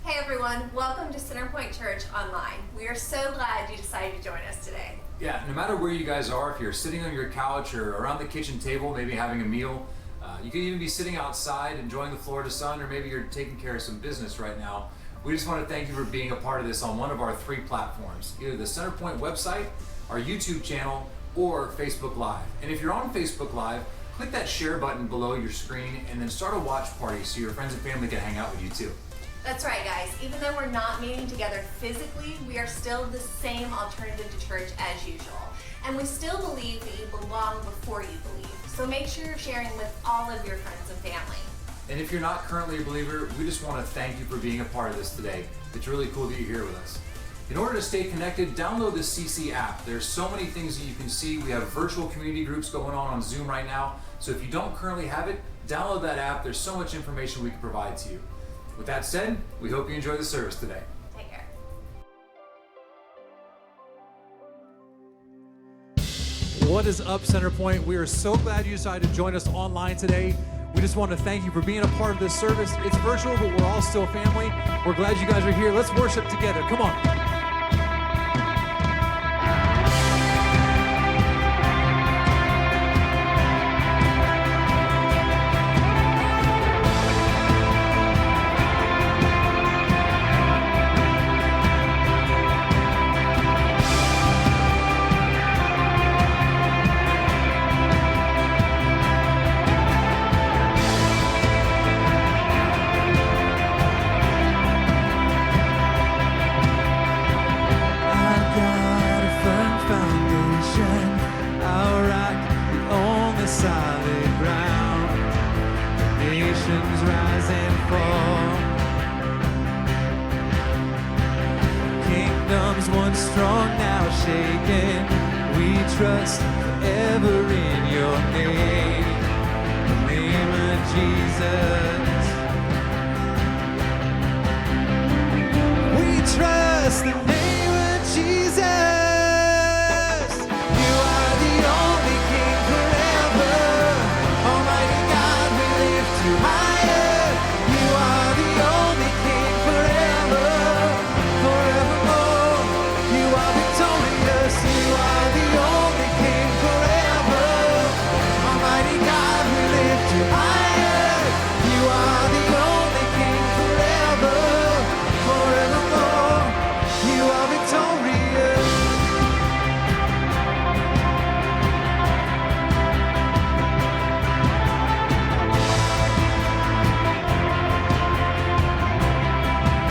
Hey everyone, welcome to Centerpoint Church Online. We are so glad you decided to join us today. Yeah, no matter where you guys are, if you're sitting on your couch or around the kitchen table, maybe having a meal, you could even be sitting outside enjoying the Florida sun, or maybe you're taking care of some business right now. We just want to thank you for being a part of this on one of our 3 platforms, either the Centerpoint website, our YouTube channel, or Facebook Live. And if you're on Facebook Live, click that share button below your screen and then start a watch party so your friends and family can hang out with you too. That's right, guys. Even though we're not meeting together physically, we are still the same alternative to church as usual. And we still believe that you belong before you believe. So make sure you're sharing with all of your friends and family. And if you're not currently a believer, we just want to thank you for being a part of this today. It's really cool that you're here with us. In order to stay connected, download the CC app. There's so many things that you can see. We have virtual community groups going on Zoom right now. So if you don't currently have it, download that app. There's so much information we can provide to you. With that said, we hope you enjoy the service today. Take care. What is up, Centerpoint? We are so glad you decided to join us online today. We just want to thank you for being a part of this service. It's virtual, but we're all still family. We're glad you guys are here. Let's worship together. Come on. Trust forever in your name, the name of Jesus. We trust the name of Jesus. You are the only King forever. Almighty God, we lift you higher. You are the only King forever, forevermore. You are victorious. You are the only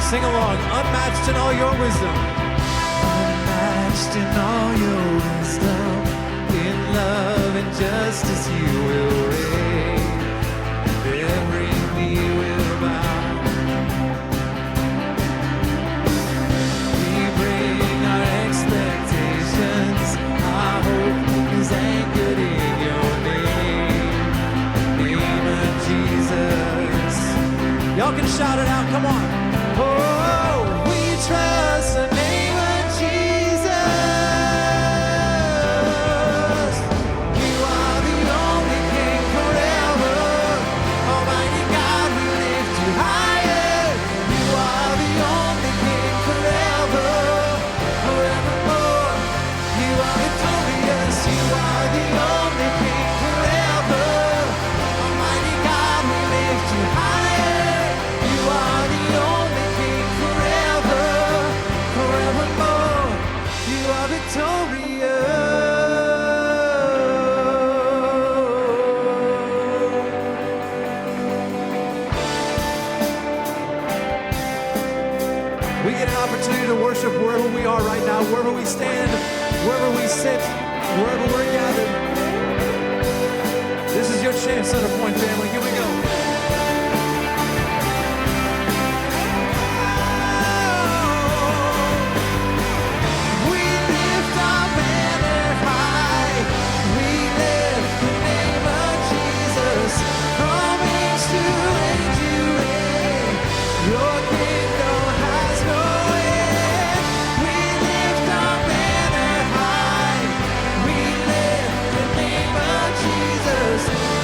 Sing along, unmatched in all your wisdom. Unmatched in all your wisdom. In love and justice you will reign. And every knee will bow. We bring our expectations. Our hope is anchored in your name. Name of Jesus. Y'all can shout it out, come on. Oh, we trust the name of Jesus. You are the only King forever. Almighty God, we lift you higher. You are the only King forever, forevermore. You are victorious. You are the only King forever. Almighty God, we lift you higher. You are the only we get an opportunity to worship wherever we are right now, wherever we stand, wherever we sit, wherever we're gathered. This is your chance, Centerpoint family. Here we go.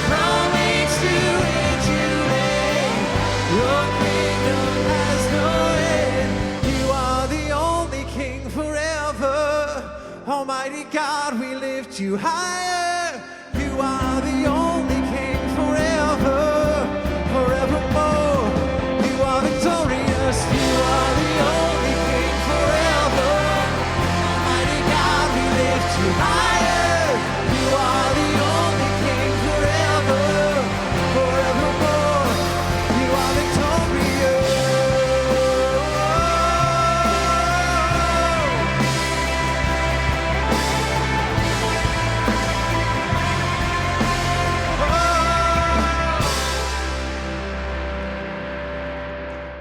From age to age. lift you higher. You are the only King forever, forevermore. You are victorious. You are the only King forever. Almighty God, we lift you higher. You are the only King forever, forevermore. You are victorious.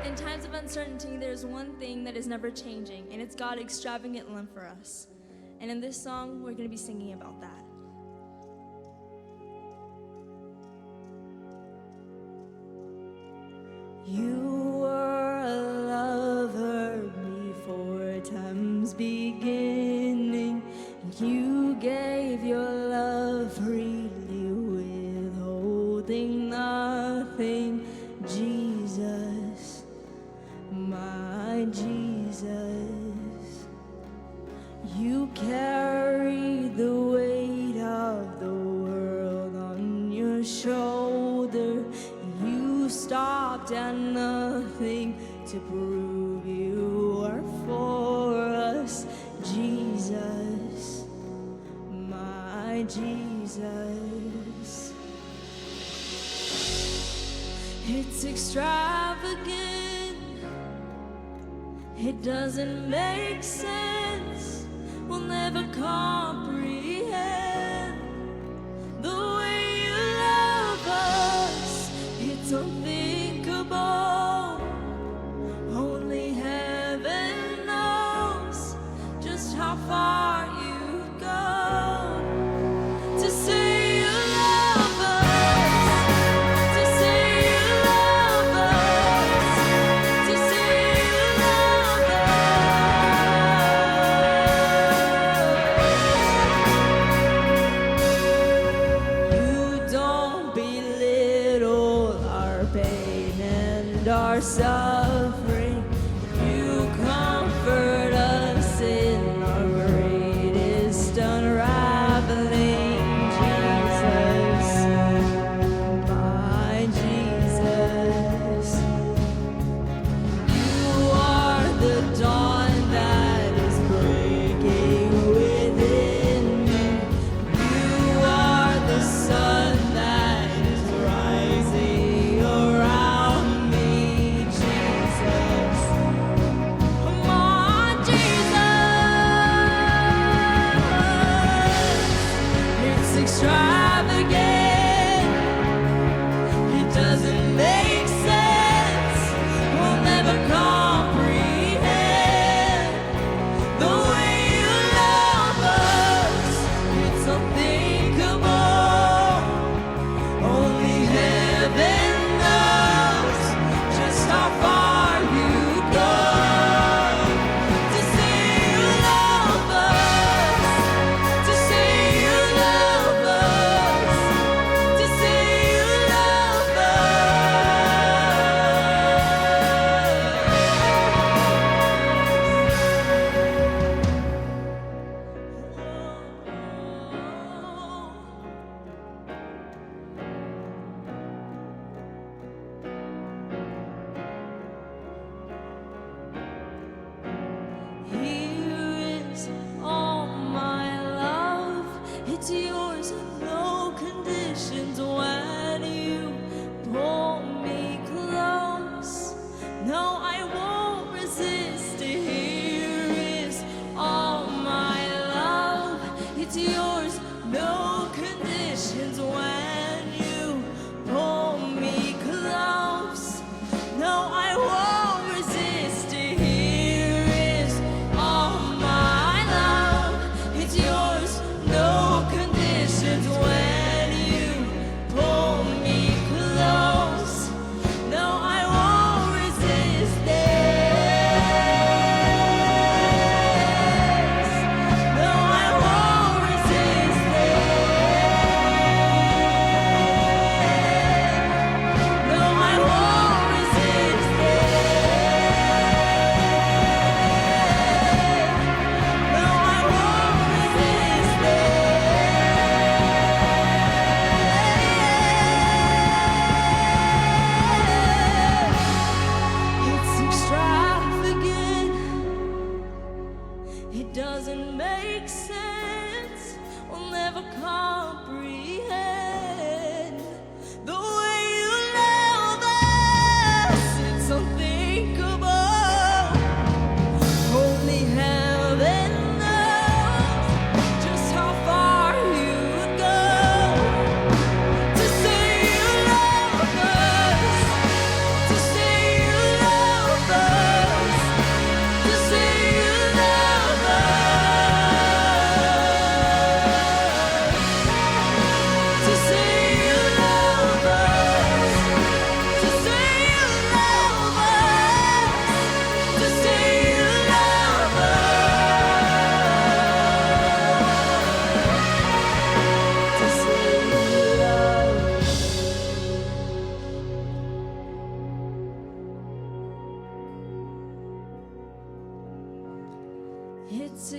In times of uncertainty, there's one thing that is never changing, and it's God's extravagant love for us. And in this song, we're going to be singing about that. You were a lover before time's beginning. You gave your love freely, withholding nothing. Jesus, my Jesus, you carried the weight of the world on your shoulder. You stopped at nothing to prove you are for us. Jesus, my Jesus. It's extravagant. It doesn't make sense. We'll never comprehend the way you love us. It's unthinkable. Only heaven knows just how far you've gone to say you love us, to say you love us, to say you love us. You don't belittle our pain and our suffering. You comfort us in our greatest unraveling. Jesus, my Jesus. You are the dawn that is breaking within me. You are the sun that is rising around me. Jesus.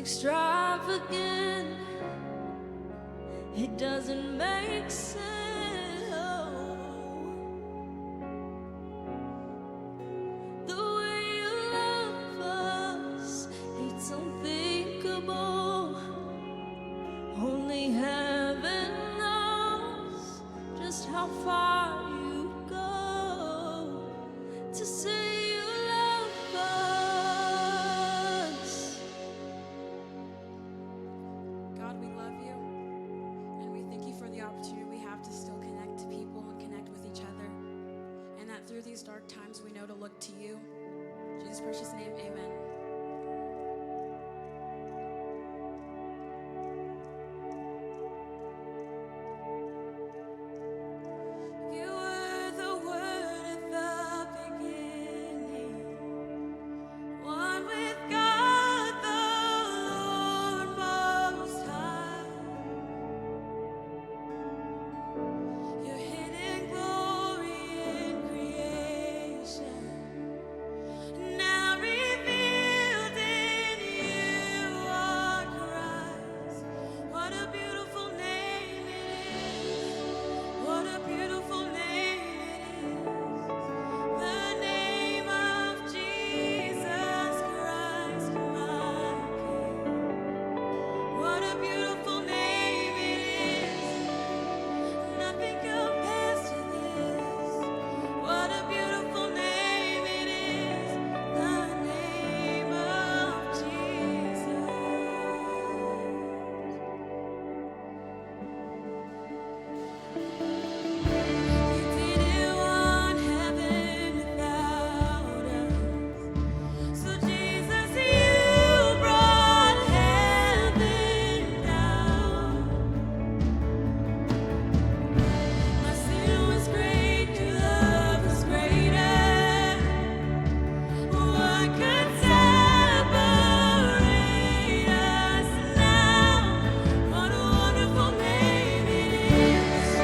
extravagant. It doesn't make sense. The way you love us, it's unthinkable. Only heaven knows just how far you go to say you love us. God, we love you, and we thank you for the opportunity we have to still connect to people and connect with each other, and that through these dark times we know to look to you. In Jesus' precious name, amen. You were the Word at the beginning, one with God the Lord Most High. Your hidden glory in creation, now revealed in you are Christ. What a beautiful name it is. What a beautiful name it is. The name of Jesus Christ, my King. What a beautiful name it is. Nothing compares to this. What a beautiful name it is. The name of Jesus. You didn't want heaven without us. So Jesus, you brought heaven down. My sin was great, your love was greater. What could separate us now? What a wonderful name it is.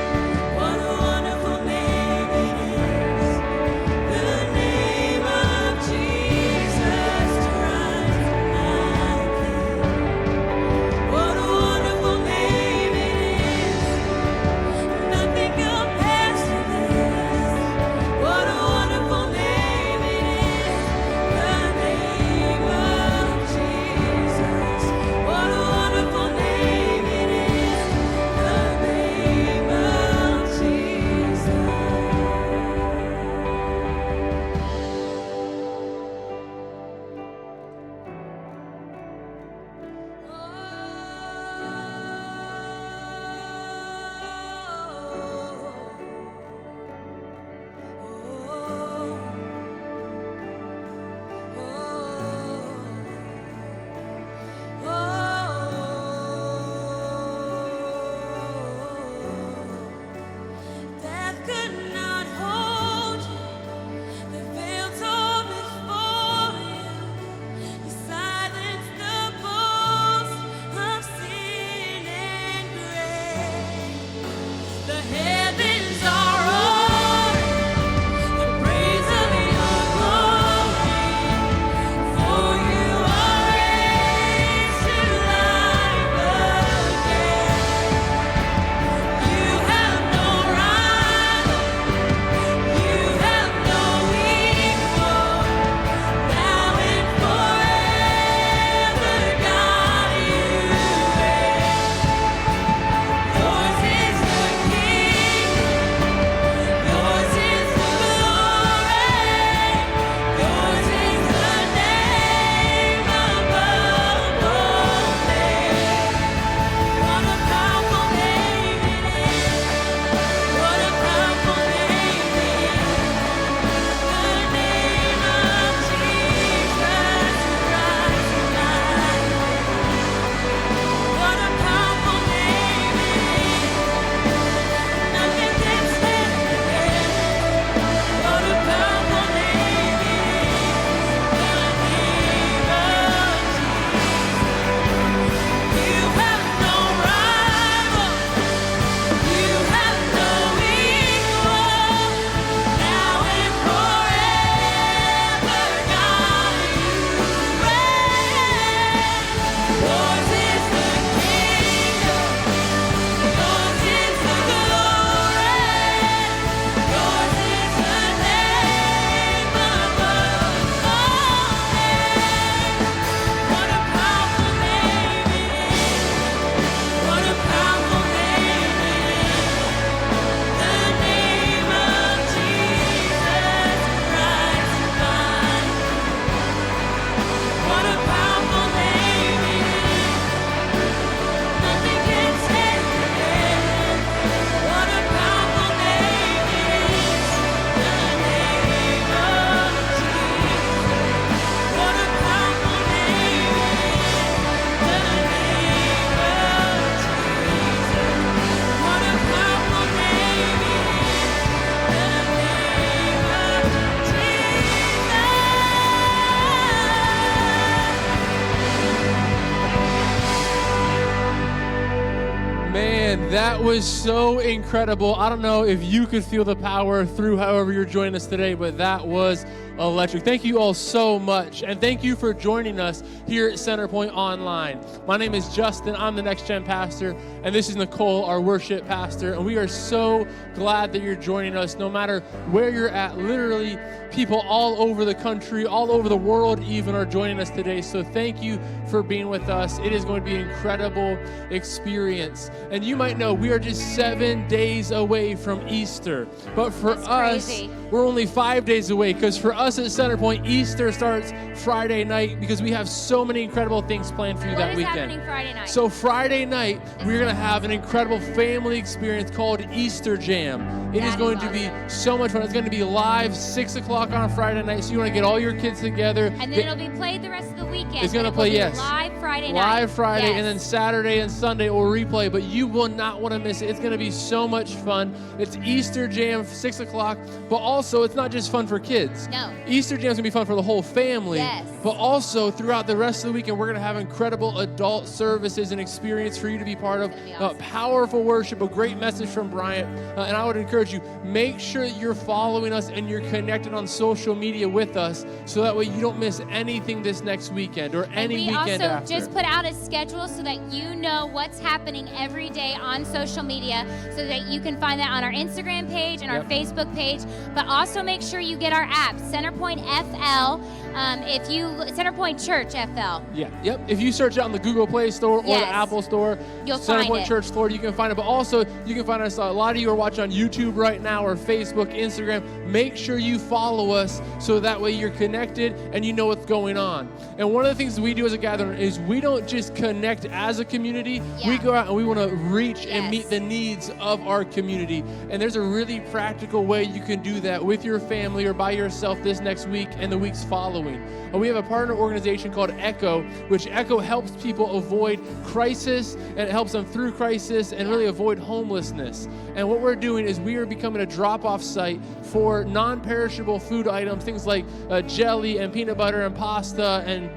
was so incredible. I don't know if you could feel the power through however you're joining us today, but that was electric. Thank you all so much, and thank you for joining us here at Centerpoint Online. My name is Justin. I'm the Next Gen pastor, and this is Nicole, our worship pastor, and we are so glad that you're joining us no matter where you're at. Literally, people all over the country, all over the world even are joining us today, so thank you for being with us. It is going to be an incredible experience. And you might know we are just 7 days away from Easter, but for us, we're only 5 days away, because for us at Centerpoint, Easter starts Friday night because we have so many incredible things planned for you that weekend. What is happening Friday night? So Friday night, we're going to have an incredible family experience called Easter Jam. It is going to be so much fun. It's going to be live 6 o'clock on Friday night, so you want to get all your kids together. And then it'll be played the rest of the weekend. It's going to play, yes. Live Friday night. Live Friday, yes. and then Saturday and Sunday it will replay, but you will not want to miss it. It's going to be so much fun. It's Easter Jam, 6 o'clock, but also it's not just fun for kids. No. Easter Jam is going to be fun for the whole family. Yes. But also throughout the rest of the weekend, we're going to have incredible adult services and experience for you to be part of. Awesome. Powerful worship, a great message from Bryant. And I would encourage you, make sure that you're following us and you're connected on social media with us, so that way you don't miss anything this next weekend or any weekend after. We after. also just put out a schedule so that you know what's happening every day on social media, so that you can find that on our Instagram page and our Facebook page. But also make sure you get our app, Centerpoint FL. Centerpoint Church FL. Yeah. Yep. If you search it on the Google Play Store or the Apple Store, you'll find Centerpoint it. Church Florida, you can find it. But also, you can find us. A lot of you are watching on YouTube right now, or Facebook, Instagram. Make sure you follow us, so that way you're connected and you know what's going on. And one of the things we do as a gathering is we don't just connect as a community. Yeah. We go out and we want to reach and meet the needs of our community. And there's a really practical way you can do that with your family or by yourself this next week and the weeks following. And we have a partner organization called ECHO, which ECHO helps people avoid crisis, and it helps them through crisis and really avoid homelessness. And what we're doing is we are becoming a drop-off site for non-perishable food items, things like jelly and peanut butter and pasta and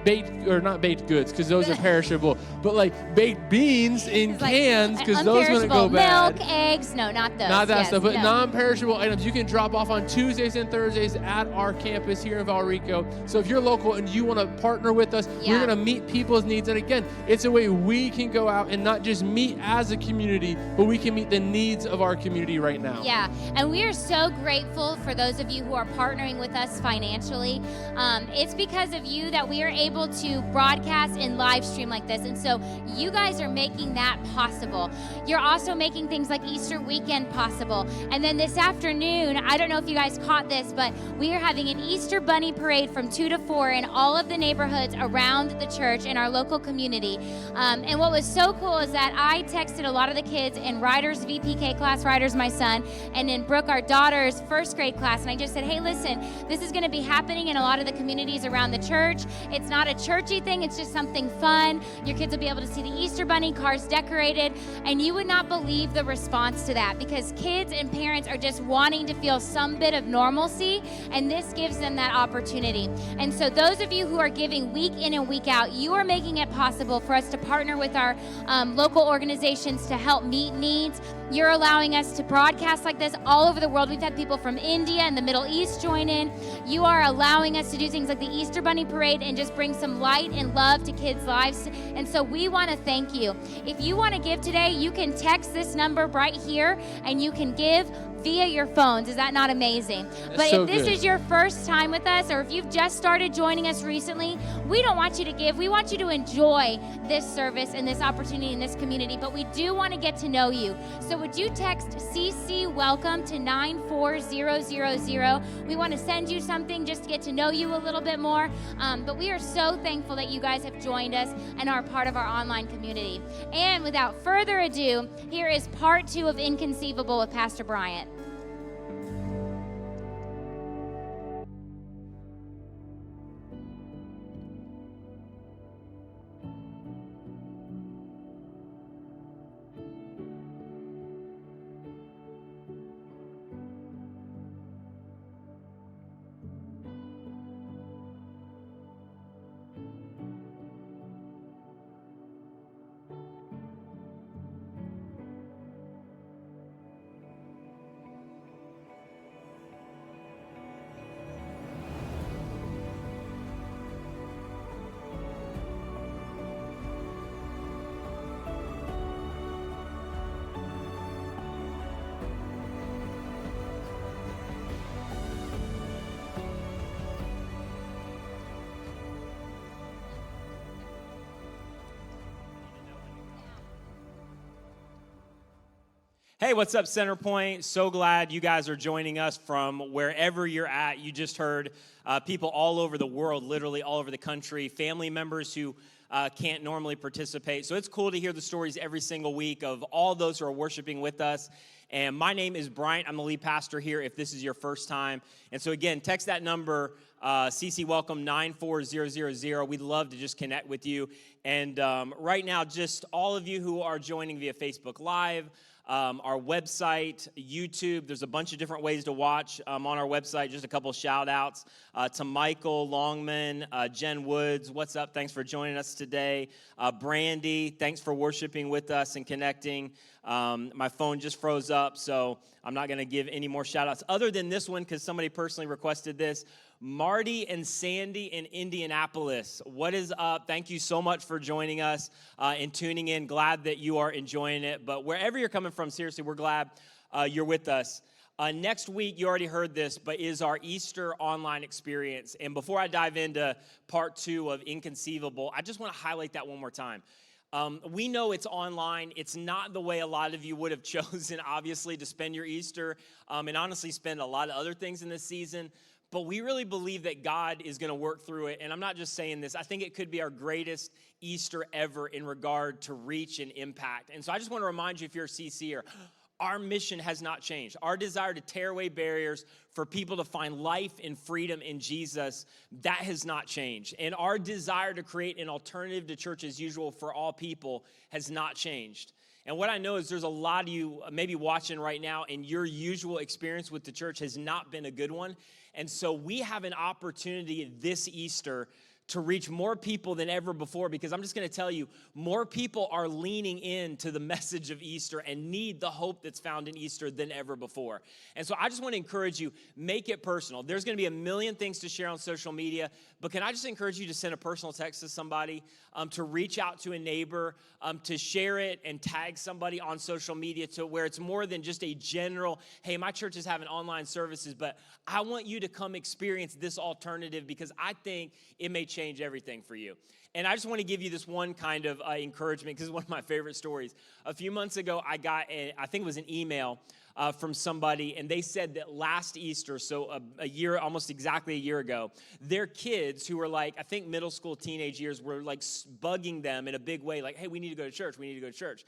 not baked goods, because those are perishable, but like baked beans in cans, because those are going to go bad. Milk, eggs, no, not those. Not that stuff, but no. non-perishable items you can drop off on Tuesdays and Thursdays at our campus here in Valrico. So if you're local and you want to partner with us, we're going to meet people's needs. And again, it's a way we can go out and not just meet as a community, but we can meet the needs of our community right now. Yeah, and we are so grateful for those of you who are partnering with us financially. It's because of you that we are able to broadcast and live stream like this. And so you guys are making that possible. You're also making things like Easter weekend possible. And then this afternoon, I don't know if you guys caught this, but we are having an Easter Bunny Parade from 2 to 4 in all of the neighborhoods around the church in our local community. And what was so cool is that I texted a lot of the kids in Ryder's VPK class, Ryder's my son, and in Brooke, our daughter's first grade class, and I just said, hey, listen, this is going to be happening in a lot of the communities around the church. It's not a churchy thing, it's just something fun. Your kids will be able to see the Easter Bunny, cars decorated, and you would not believe the response to that, because kids and parents are just wanting to feel some bit of normalcy, and this gives them that opportunity. And so those of you who are giving week in and week out, you are making it possible for us to partner with our local organizations to help meet needs. You're allowing us to broadcast like this all over the world. We've had people from India and the Middle East join in. You are allowing us to do things like the Easter Bunny Parade and just bring some light and love to kids' lives. And so we want to thank you. If you want to give today, you can text this number right here and you can give via your phones. Is that not amazing? But so if this good. is your first time with us, or if you've just started joining us recently, we don't want you to give. We want you to enjoy this service and this opportunity in this community, but we do want to get to know you. So would you text CC Welcome to 94000? We want to send you something just to get to know you a little bit more. But we are so thankful that you guys have joined us and are part of our online community. And without further ado, here is part 2 of Inconceivable with Pastor Bryant. Hey, what's up, Centerpoint? So glad you guys are joining us from wherever you're at. You just heard people all over the world, literally all over the country, family members who can't normally participate. So it's cool to hear the stories every single week of all those who are worshiping with us. And my name is Bryant. I'm the lead pastor here if this is your first time. And so again, text that number, CC Welcome 94000. We'd love to just connect with you. And right now, just all of you who are joining via Facebook Live, our website, YouTube, there's a bunch of different ways to watch on our website. Just a couple shout outs to Michael Longman, Jen Woods, what's up? Thanks for joining us today. Brandy, thanks for worshiping with us and connecting. My phone just froze up, so I'm not going to give any more shout outs other than this one because somebody personally requested this. Marty and Sandy in Indianapolis, what is up? Thank you so much for joining us and tuning in. Glad that you are enjoying it. But wherever you're coming from, seriously, we're glad you're with us. Next week, you already heard this, but is our Easter online experience. And before I dive into part 2 of Inconceivable, I just want to highlight that one more time. We know it's online. It's not the way a lot of you would have chosen, obviously, to spend your Easter and honestly spend a lot of other things in this season. But we really believe that God is going to work through it. And I'm not just saying this. I think it could be our greatest Easter ever in regard to reach and impact. And so I just want to remind you, if you're a CCer, our mission has not changed. Our desire to tear away barriers for people to find life and freedom in Jesus, that has not changed. And our desire to create an alternative to church as usual for all people has not changed. And what I know is there's a lot of you maybe watching right now, and your usual experience with the church has not been a good one. And so we have an opportunity this Easter to reach more people than ever before, because I'm just going to tell you, more people are leaning into the message of Easter and need the hope that's found in Easter than ever before. And so I just want to encourage you, make it personal. There's going to be a million things to share on social media, but can I just encourage you to send a personal text to somebody, to reach out to a neighbor, to share it and tag somebody on social media, to where it's more than just a general, hey, my church is having online services, but I want you to come experience this alternative because I think it may change everything for you. And I just want to give you this one kind of encouragement because it's one of my favorite stories. A few months ago, I got, I think it was an email from somebody, and they said that last Easter, so a year, almost exactly a year ago, their kids who were like, I think middle school, teenage years, were like bugging them in a big way, like, hey, we need to go to church, we need to go to church.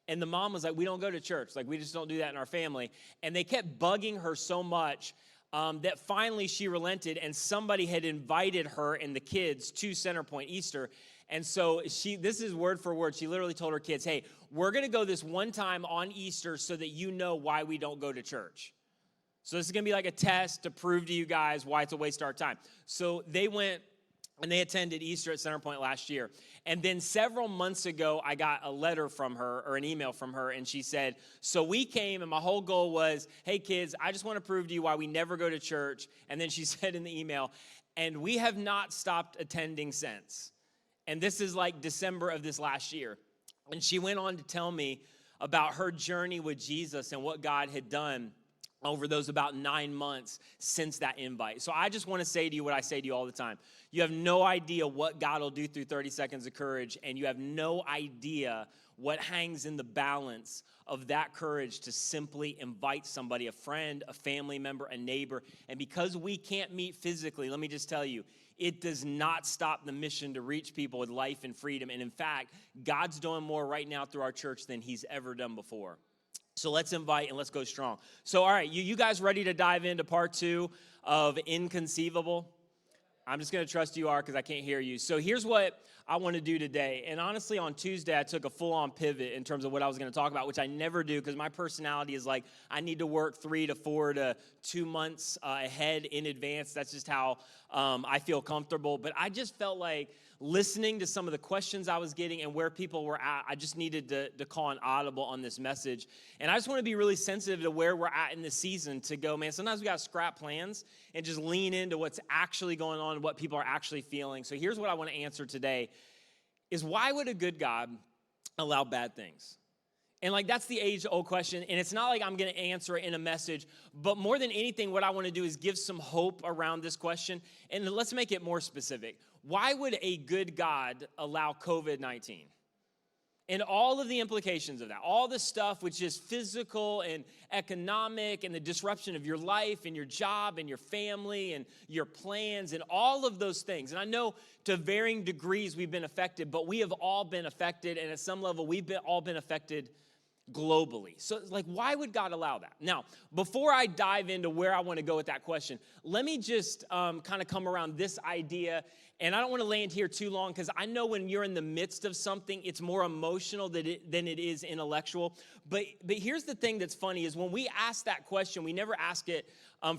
And the mom was like, we don't go to church, like we just don't do that in our family. And they kept bugging her so much that finally she relented, and somebody had invited her and the kids to Centerpoint Easter. And so this is word for word, she literally told her kids, hey, we're going to go this one time on Easter so that you know why we don't go to church. So this is going to be like a test to prove to you guys why it's a waste of our time. So they went and they attended Easter at Centerpoint last year. And then several months ago, I got a letter from her, or an email from her, and she said, so we came, and my whole goal was, hey, kids, I just want to prove to you why we never go to church. And then she said in the email, and we have not stopped attending since. And this is like December of this last year. And she went on to tell me about her journey with Jesus and what God had done over those about 9 months since that invite. So I just want to say to you what I say to you all the time. You have no idea what God will do through 30 Seconds of Courage, and you have no idea what hangs in the balance of that courage to simply invite somebody, a friend, a family member, a neighbor. And because we can't meet physically, let me just tell you, it does not stop the mission to reach people with life and freedom. And in fact, God's doing more right now through our church than he's ever done before. So let's invite and let's go strong. So, all right, you guys ready to dive into part 2 of Inconceivable? I'm just going to trust you are because I can't hear you. So here's what I want to do today. And honestly, on Tuesday, I took a full-on pivot in terms of what I was going to talk about, which I never do because my personality is like I need to work 3 to 4 to 2 months ahead in advance. That's just how I feel comfortable. But I just felt like listening to some of the questions I was getting and where people were at, I just needed to call an audible on this message. And I just want to be really sensitive to where we're at in the season to go, man, sometimes we got to scrap plans and just lean into what's actually going on and what people are actually feeling. So here's what I want to answer today is why would a good God allow bad things? And like that's the age-old question, and it's not like I'm going to answer it in a message, but more than anything, what I want to do is give some hope around this question, and let's make it more specific. Why would a good God allow COVID-19? And all of the implications of that, all the stuff which is physical and economic and the disruption of your life and your job and your family and your plans and all of those things. And I know to varying degrees we've been affected, but we have all been affected, and at some level we've all been affected globally. So like, why would God allow that? Now, before I dive into where I want to go with that question, let me just kind of come around this idea. And I don't want to land here too long, because I know when you're in the midst of something, it's more emotional than it is intellectual. But here's the thing that's funny is when we ask that question, we never ask it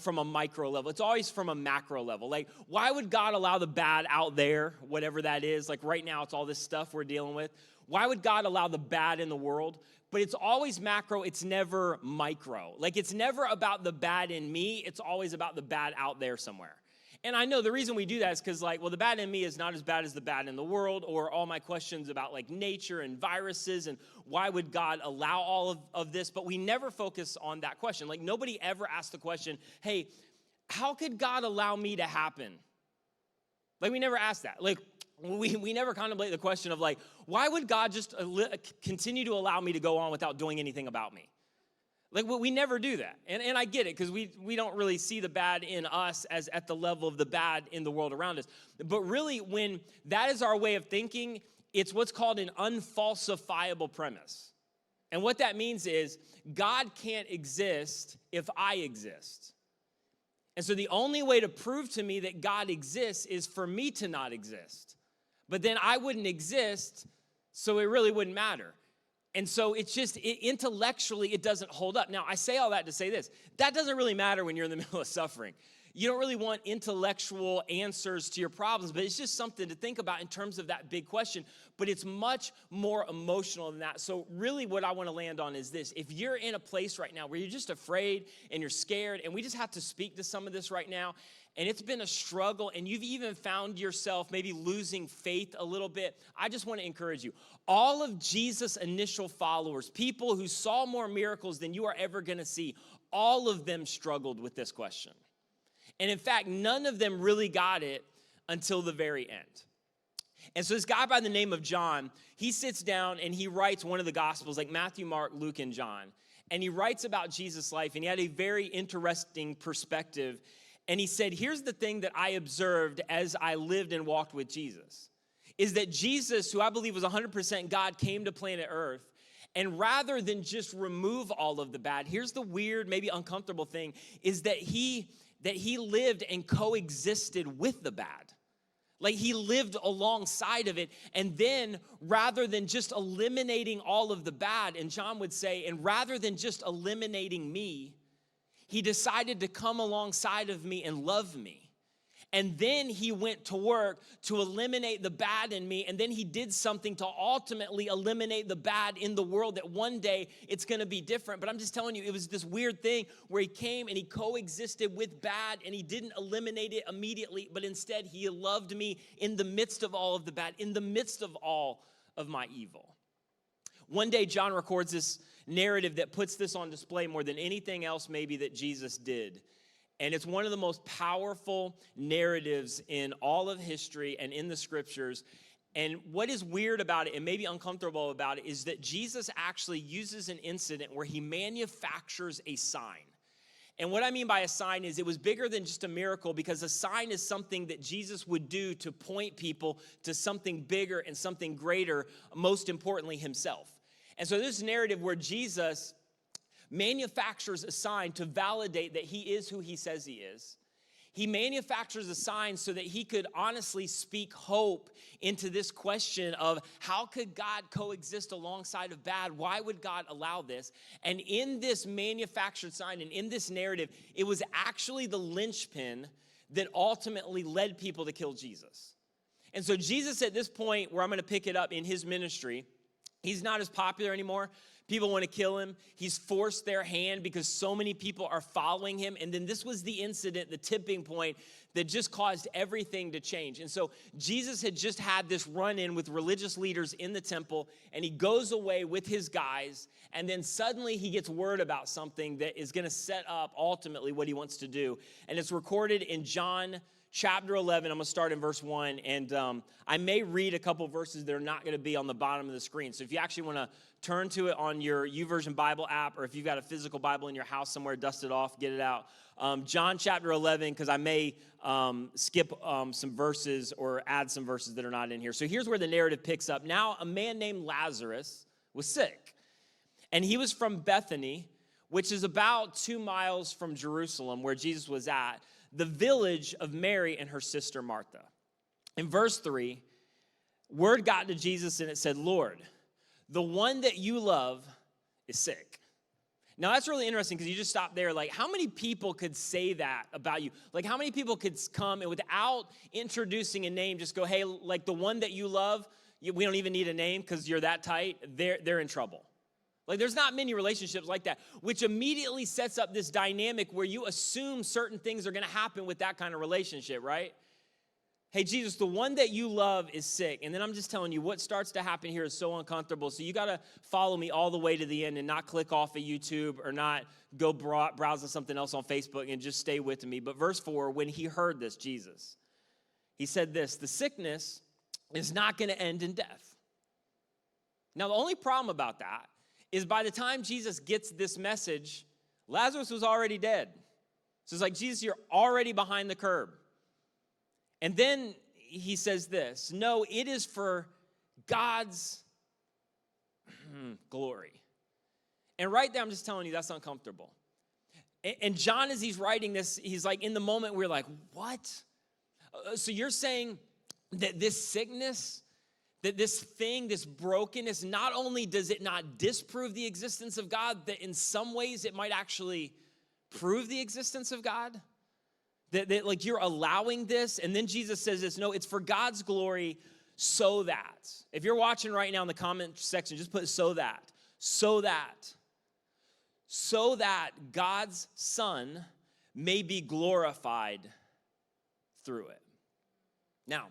from a micro level. It's always from a macro level. Like, why would God allow the bad out there, whatever that is? Like right now, it's all this stuff we're dealing with. Why would God allow the bad in the world? But it's always macro, it's never micro. Like, it's never about the bad in me, it's always about the bad out there somewhere. And I know the reason we do that is because, like, well, the bad in me is not as bad as the bad in the world, or all my questions about, like, nature and viruses and why would God allow all of this, but we never focus on that question. Like, nobody ever asks the question, hey, how could God allow me to happen? Like, we never ask that. Like, we never contemplate the question of, like, why would God just continue to allow me to go on without doing anything about me? Like, we never do that. And I get it, because we don't really see the bad in us as at the level of the bad in the world around us. But really, when that is our way of thinking, it's what's called an unfalsifiable premise. And what that means is God can't exist if I exist. And so the only way to prove to me that God exists is for me to not exist. But then I wouldn't exist, so it really wouldn't matter. And so it's just, intellectually, it doesn't hold up. Now, I say all that to say this. That doesn't really matter when you're in the middle of suffering. You don't really want intellectual answers to your problems, but it's just something to think about in terms of that big question. But it's much more emotional than that. So really what I want to land on is this. If you're in a place right now where you're just afraid and you're scared, and we just have to speak to some of this right now, and it's been a struggle, and you've even found yourself maybe losing faith a little bit, I just want to encourage you. All of Jesus' initial followers, people who saw more miracles than you are ever going to see, all of them struggled with this question. And in fact, none of them really got it until the very end. And so this guy by the name of John, he sits down and he writes one of the Gospels, like Matthew, Mark, Luke, and John. And he writes about Jesus' life, and he had a very interesting perspective. And he said, here's the thing that I observed as I lived and walked with Jesus, is that Jesus, who I believe was 100% God, came to planet Earth. And rather than just remove all of the bad, here's the weird, maybe uncomfortable thing, is that he lived and coexisted with the bad. Like, he lived alongside of it. And then rather than just eliminating all of the bad, and John would say, and rather than just eliminating me, he decided to come alongside of me and love me. And then he went to work to eliminate the bad in me. And then he did something to ultimately eliminate the bad in the world, that one day it's going to be different. But I'm just telling you, it was this weird thing where he came and he coexisted with bad, and he didn't eliminate it immediately, but instead he loved me in the midst of all of the bad, in the midst of all of my evil. One day, John records this narrative that puts this on display more than anything else maybe that Jesus did. And it's one of the most powerful narratives in all of history and in the scriptures. And what is weird about it and maybe uncomfortable about it is that Jesus actually uses an incident where he manufactures a sign. And what I mean by a sign is it was bigger than just a miracle, because a sign is something that Jesus would do to point people to something bigger and something greater, most importantly, himself. And so this narrative where Jesus manufactures a sign to validate that he is who he says he is. He manufactures a sign so that he could honestly speak hope into this question of how could God coexist alongside of bad? Why would God allow this? And in this manufactured sign and in this narrative, it was actually the linchpin that ultimately led people to kill Jesus. And so Jesus, at this point where I'm going to pick it up in his ministry, he's not as popular anymore. People want to kill him. He's forced their hand because so many people are following him. And then this was the incident, the tipping point that just caused everything to change. And so Jesus had just had this run-in with religious leaders in the temple, and he goes away with his guys, and then suddenly he gets word about something that is going to set up ultimately what he wants to do. And it's recorded in John chapter 11. I'm going to start in verse 1, and I may read a couple verses that are not going to be on the bottom of the screen. So if you actually want to turn to it on your YouVersion Bible app, or if you've got a physical Bible in your house somewhere, dust it off, get it out. John chapter 11, because I may skip some verses or add some verses that are not in here. So here's where the narrative picks up. Now, a man named Lazarus was sick, and he was from Bethany, which is about 2 miles from Jerusalem, where Jesus was at, the village of Mary and her sister Martha. In verse 3, word got to Jesus, and it said, Lord, the one that you love is sick. Now, that's really interesting because you just stop there. Like, how many people could say that about you? Like, how many people could come and without introducing a name, just go, hey, like the one that you love, we don't even need a name because you're that tight, they're in trouble. Like, there's not many relationships like that, which immediately sets up this dynamic where you assume certain things are going to happen with that kind of relationship, right? Hey, Jesus, the one that you love is sick. And then I'm just telling you, what starts to happen here is so uncomfortable. So you got to follow me all the way to the end and not click off of YouTube or not go browsing something else on Facebook, and just stay with me. But verse 4, when he heard this, Jesus, he said this, the sickness is not going to end in death. Now, the only problem about that is by the time Jesus gets this message, Lazarus was already dead. So it's like, Jesus, you're already behind the curb. And then he says this, no, it is for God's glory. And right there, I'm just telling you, that's uncomfortable. And John, as he's writing this, he's like, in the moment, we're like, what? So you're saying that this sickness, that this thing, this brokenness, not only does it not disprove the existence of God, that in some ways it might actually prove the existence of God? That like you're allowing this, and then Jesus says this, no, it's for God's glory, so that. If you're watching right now in the comment section, just put so that God's Son may be glorified through it. Now,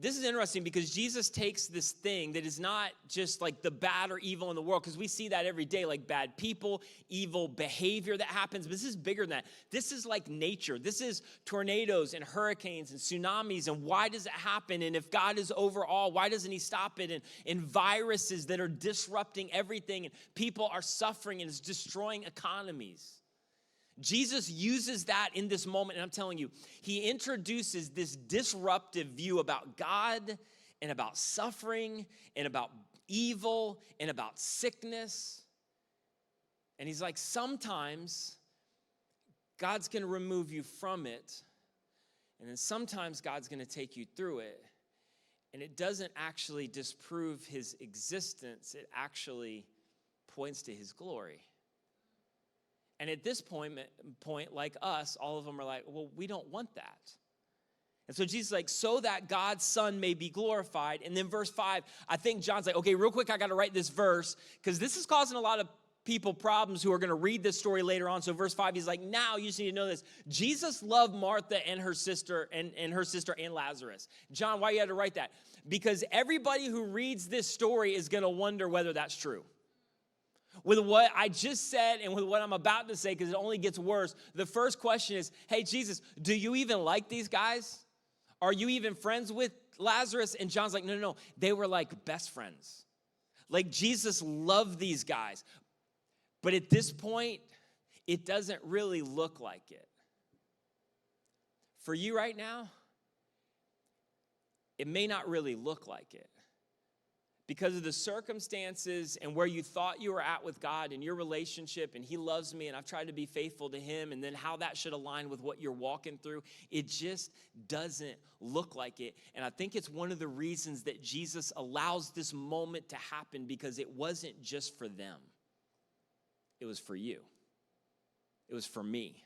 this is interesting because Jesus takes this thing that is not just like the bad or evil in the world, because we see that every day, like bad people, evil behavior that happens, but this is bigger than that. This is like nature. This is tornadoes and hurricanes and tsunamis, and why does it happen? And if God is over all, why doesn't he stop it? And viruses that are disrupting everything, and people are suffering, and it's destroying economies. Jesus uses that in this moment, and I'm telling you, he introduces this disruptive view about God and about suffering and about evil and about sickness. And he's like, sometimes God's going to remove you from it, and then sometimes God's going to take you through it. And it doesn't actually disprove his existence. It actually points to his glory. And at this point, like us, all of them are like, well, we don't want that. And so Jesus is like, so that God's Son may be glorified. And then verse 5, I think John's like, okay, real quick, I got to write this verse because this is causing a lot of people problems who are going to read this story later on. So verse 5, he's like, now you just need to know this. Jesus loved Martha and her sister and her sister and Lazarus. John, why you had to write that? Because everybody who reads this story is going to wonder whether that's true. With what I just said and with what I'm about to say, because it only gets worse, the first question is, hey, Jesus, do you even like these guys? Are you even friends with Lazarus? And John's like, no. They were like best friends. Like Jesus loved these guys. But at this point, it doesn't really look like it. For you right now, it may not really look like it. Because of the circumstances and where you thought you were at with God and your relationship, and he loves me and I've tried to be faithful to him, and then how that should align with what you're walking through, it just doesn't look like it. And I think it's one of the reasons that Jesus allows this moment to happen, because it wasn't just for them. It was for you. It was for me.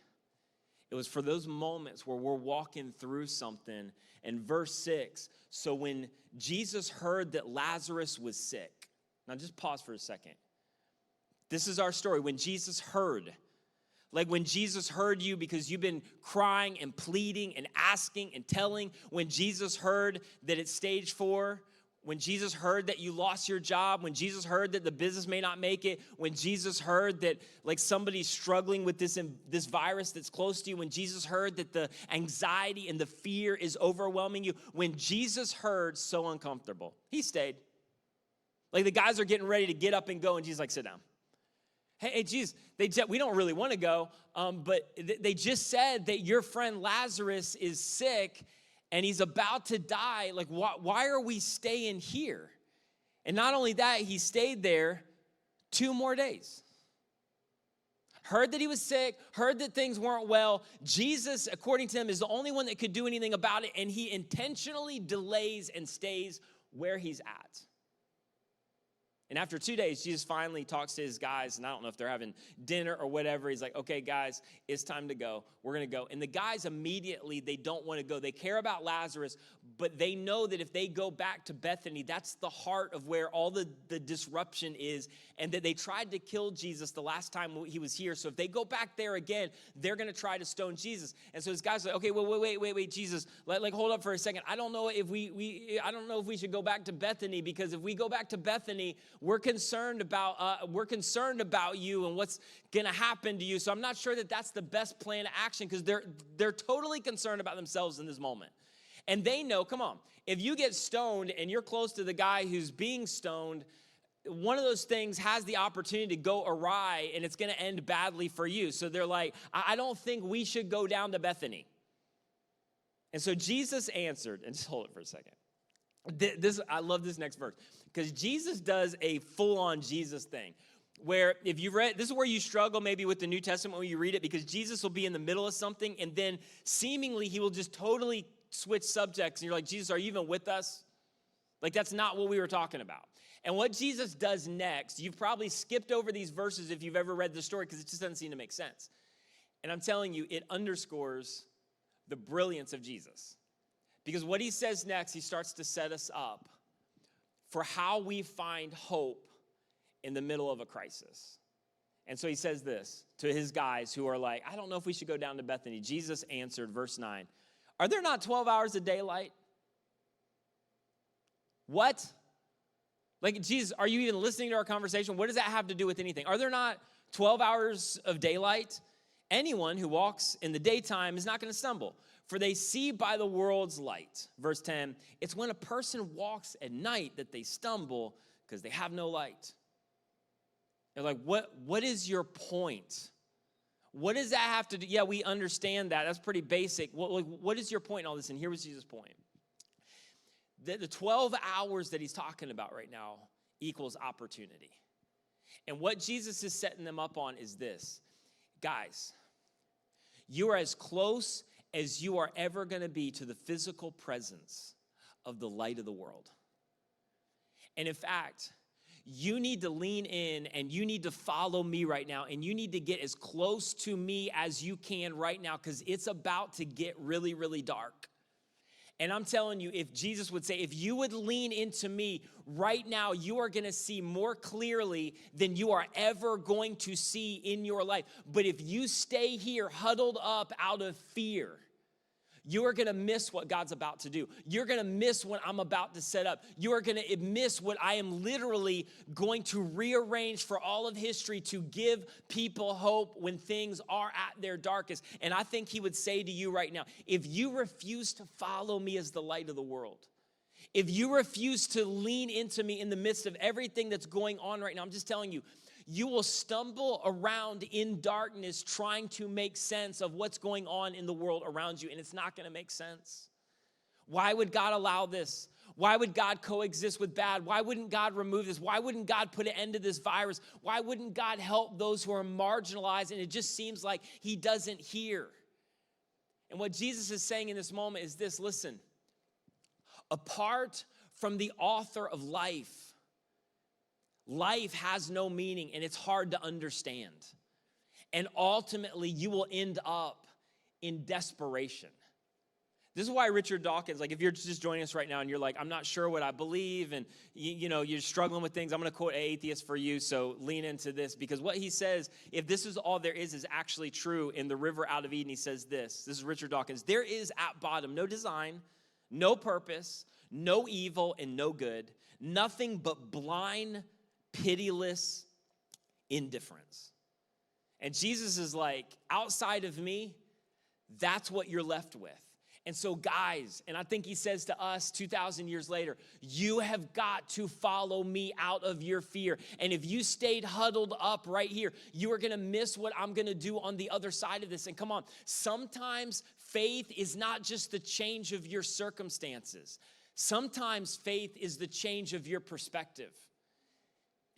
It was for those moments where we're walking through something. And verse 6, so when Jesus heard that Lazarus was sick. Now just pause for a second. This is our story. When Jesus heard, like when Jesus heard you because you've been crying and pleading and asking and telling, when Jesus heard that it's stage 4, when Jesus heard that you lost your job, when Jesus heard that the business may not make it, when Jesus heard that like somebody's struggling with this virus that's close to you, when Jesus heard that the anxiety and the fear is overwhelming you, when Jesus heard so uncomfortable, he stayed. Like the guys are getting ready to get up and go, and Jesus like, sit down. Hey, Jesus, we don't really want to go, but they just said that your friend Lazarus is sick, and he's about to die. Like, why are we staying here? And not only that, he stayed there 2 more days. Heard that he was sick, heard that things weren't well. Jesus, according to him, is the only one that could do anything about it, and he intentionally delays and stays where he's at. And after 2 days, Jesus finally talks to his guys, and I don't know if they're having dinner or whatever. He's like, okay, guys, it's time to go. We're going to go. And the guys immediately, they don't want to go. They care about Lazarus, but they know that if they go back to Bethany, that's the heart of where all the disruption is, and that they tried to kill Jesus the last time he was here. So if they go back there again, they're going to try to stone Jesus. And so his guys are like, okay, well, wait, Jesus, hold up for a second. I don't know if we should go back to Bethany, because if we go back to Bethany, we're concerned about you and what's going to happen to you. So I'm not sure that that's the best plan of action, because they're totally concerned about themselves in this moment. And they know, come on, if you get stoned and you're close to the guy who's being stoned, one of those things has the opportunity to go awry, and it's going to end badly for you. So they're like, I don't think we should go down to Bethany. And so Jesus answered, and just hold it for a second. I love this next verse, because Jesus does a full-on Jesus thing, where if you read, this is where you struggle maybe with the New Testament when you read it, because Jesus will be in the middle of something, and then seemingly he will just totally switch subjects, and you're like, Jesus, are you even with us? Like, that's not what we were talking about. And what Jesus does next, you've probably skipped over these verses if you've ever read the story, because it just doesn't seem to make sense. And I'm telling you, it underscores the brilliance of Jesus. Because what he says next, he starts to set us up for how we find hope in the middle of a crisis. And so he says this to his guys who are like, I don't know if we should go down to Bethany. Jesus answered, verse 9, are there not 12 hours of daylight? What? Like, Jesus, are you even listening to our conversation? What does that have to do with anything? Are there not 12 hours of daylight? Anyone who walks in the daytime is not going to stumble, for they see by the world's light. Verse 10, it's when a person walks at night that they stumble, because they have no light. They're like, what is your point? What does that have to do? Yeah, we understand that. That's pretty basic. What is your point in all this? And here was Jesus' point. The 12 hours that he's talking about right now equals opportunity. And what Jesus is setting them up on is this. Guys, you are as close as you are ever going to be to the physical presence of the light of the world. And in fact, you need to lean in and you need to follow me right now, and you need to get as close to me as you can right now, because it's about to get really, really dark. And I'm telling you, if Jesus would say, if you would lean into me right now, you are going to see more clearly than you are ever going to see in your life. But if you stay here huddled up out of fear, you are going to miss what God's about to do. You're going to miss what I'm about to set up. You are going to miss what I am literally going to rearrange for all of history to give people hope when things are at their darkest. And I think he would say to you right now, if you refuse to follow me as the light of the world, if you refuse to lean into me in the midst of everything that's going on right now, I'm just telling you, you will stumble around in darkness trying to make sense of what's going on in the world around you, and it's not going to make sense. Why would God allow this? Why would God coexist with bad? Why wouldn't God remove this? Why wouldn't God put an end to this virus? Why wouldn't God help those who are marginalized? And it just seems like he doesn't hear. And what Jesus is saying in this moment is this: listen, apart from the author of life, life has no meaning, and it's hard to understand. And ultimately, you will end up in desperation. This is why Richard Dawkins, like if you're just joining us right now and you're like, I'm not sure what I believe, and you're struggling with things, I'm going to quote an atheist for you, so lean into this. Because what he says, if this is all there is actually true, in The River Out of Eden, he says this. This is Richard Dawkins. There is at bottom no design, no purpose, no evil, and no good, nothing but blind, pitiless indifference. And Jesus is like, outside of me, that's what you're left with. And so, guys, and I think he says to us 2,000 years later, you have got to follow me out of your fear. And if you stayed huddled up right here, you are going to miss what I'm going to do on the other side of this. And come on, sometimes faith is not just the change of your circumstances. Sometimes faith is the change of your perspective.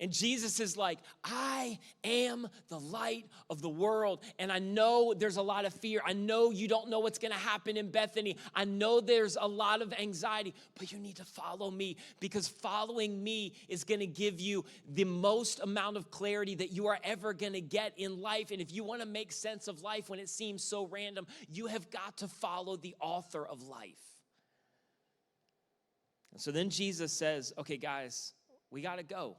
And Jesus is like, I am the light of the world. And I know there's a lot of fear. I know you don't know what's going to happen in Bethany. I know there's a lot of anxiety, but you need to follow me, because following me is going to give you the most amount of clarity that you are ever going to get in life. And if you want to make sense of life when it seems so random, you have got to follow the author of life. And so then Jesus says, okay, guys, we got to go.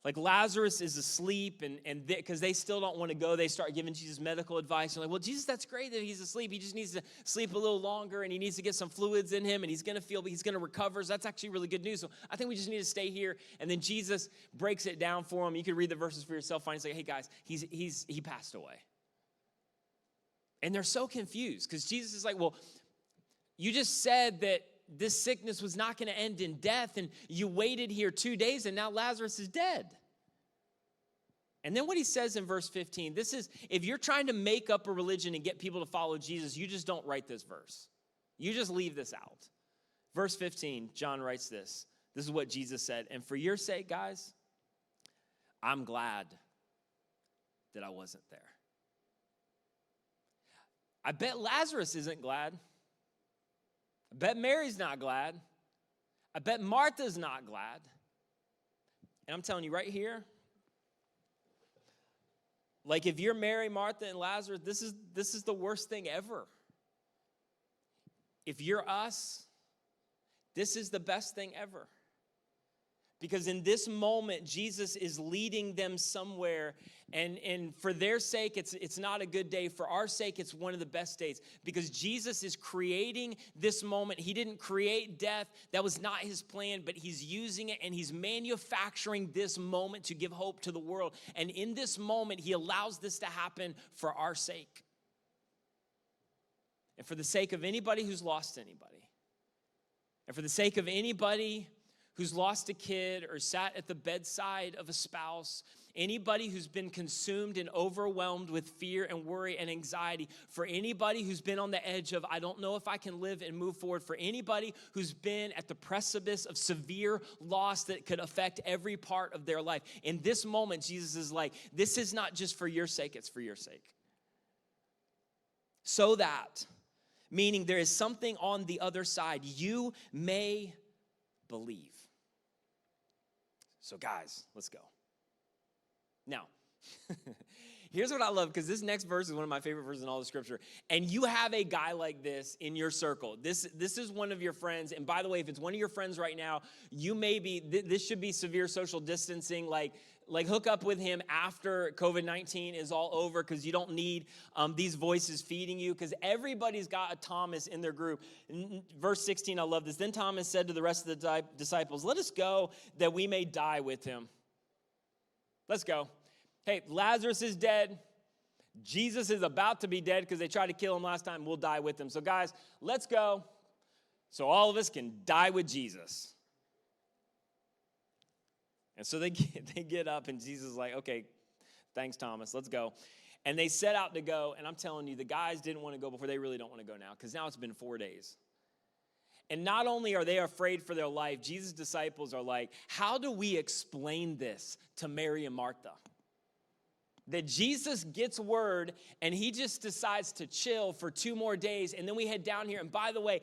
Like Lazarus is asleep, and because they still don't want to go, they start giving Jesus medical advice. They're like, well, Jesus, that's great that he's asleep. He just needs to sleep a little longer, and he needs to get some fluids in him, and he's going to recover. So that's actually really good news. So I think we just need to stay here. And then Jesus breaks it down for them. You can read the verses for yourself. Finally, say, hey, guys, he passed away. And they're so confused because Jesus is like, well, you just said that this sickness was not going to end in death, and you waited here 2 days, and now Lazarus is dead. And then what he says in verse 15, this is, if you're trying to make up a religion and get people to follow Jesus, you just don't write this verse. You just leave this out. Verse 15, John writes this. This is what Jesus said, and for your sake, guys, I'm glad that I wasn't there. I bet Lazarus isn't glad. I bet Mary's not glad. I bet Martha's not glad. And I'm telling you right here, like if you're Mary, Martha, and Lazarus, this is the worst thing ever. If you're us, this is the best thing ever. Because in this moment, Jesus is leading them somewhere, and for their sake, it's not a good day. For our sake, it's one of the best days. Because Jesus is creating this moment. He didn't create death. That was not his plan, but he's using it, and he's manufacturing this moment to give hope to the world. And in this moment, he allows this to happen for our sake. And for the sake of anybody who's lost anybody. And for the sake of anybody who's lost a kid or sat at the bedside of a spouse, anybody who's been consumed and overwhelmed with fear and worry and anxiety, for anybody who's been on the edge of, I don't know if I can live and move forward, for anybody who's been at the precipice of severe loss that could affect every part of their life. In this moment, Jesus is like, this is not just for your sake, it's for your sake. So that, meaning there is something on the other side, you may believe. So guys, let's go. Now, here's what I love, because this next verse is one of my favorite verses in all the scripture. And you have a guy like this in your circle. This is one of your friends. And by the way, if it's one of your friends right now, you may be, this should be severe social distancing, like hook up with him after COVID-19 is all over, because you don't need these voices feeding you, because everybody's got a Thomas in their group. Verse 16, I love this. Then Thomas said to the rest of the disciples, let us go that we may die with him. Let's go. Hey, Lazarus is dead. Jesus is about to be dead because they tried to kill him last time. We'll die with him. So guys, let's go so all of us can die with Jesus. And so they get up, and Jesus is like, okay, thanks, Thomas, let's go. And they set out to go, and I'm telling you, the guys didn't want to go before. They really don't want to go now, because now it's been 4 days. And not only are they afraid for their life, Jesus' disciples are like, how do we explain this to Mary and Martha? That Jesus gets word, and he just decides to chill for 2 more days, and then we head down here. And by the way,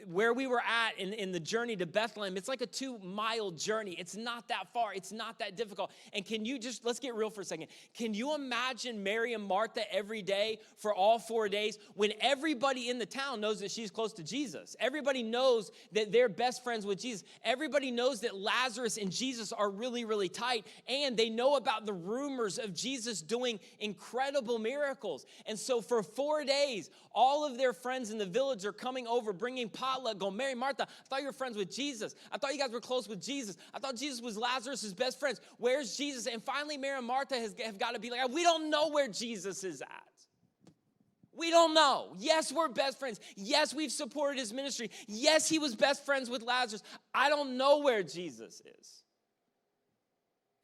where we were at in the journey to Bethlehem, it's like a 2-mile journey. It's not that far. It's not that difficult. And can you just, let's get real for a second. Can you imagine Mary and Martha every day for all 4 days when everybody in the town knows that she's close to Jesus? Everybody knows that they're best friends with Jesus. Everybody knows that Lazarus and Jesus are really, really tight. And they know about the rumors of Jesus doing incredible miracles. And so for 4 days, all of their friends in the village are coming over, bringing eating potluck going, Mary, Martha, I thought you were friends with Jesus. I thought you guys were close with Jesus. I thought Jesus was Lazarus' best friends. Where's Jesus? And finally, Mary and Martha have got to be like, we don't know where Jesus is at. We don't know. Yes, we're best friends. Yes, we've supported his ministry. Yes, he was best friends with Lazarus. I don't know where Jesus is.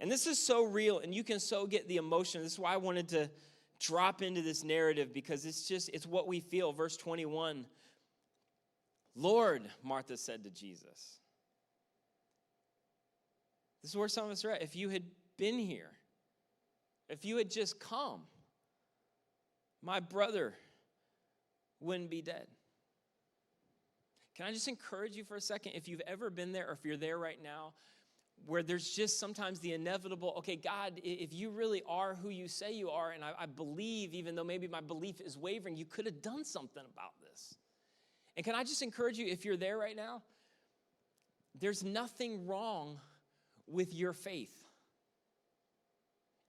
And this is so real, and you can so get the emotion. This is why I wanted to drop into this narrative, because it's what we feel. Verse 21, Lord, Martha said to Jesus. This is where some of us are at. If you had been here, if you had just come, my brother wouldn't be dead. Can I just encourage you for a second? If you've ever been there, or if you're there right now, where there's just sometimes the inevitable, okay, God, if you really are who you say you are, and I believe, even though maybe my belief is wavering, you could have done something about this. And can I just encourage you, if you're there right now, there's nothing wrong with your faith.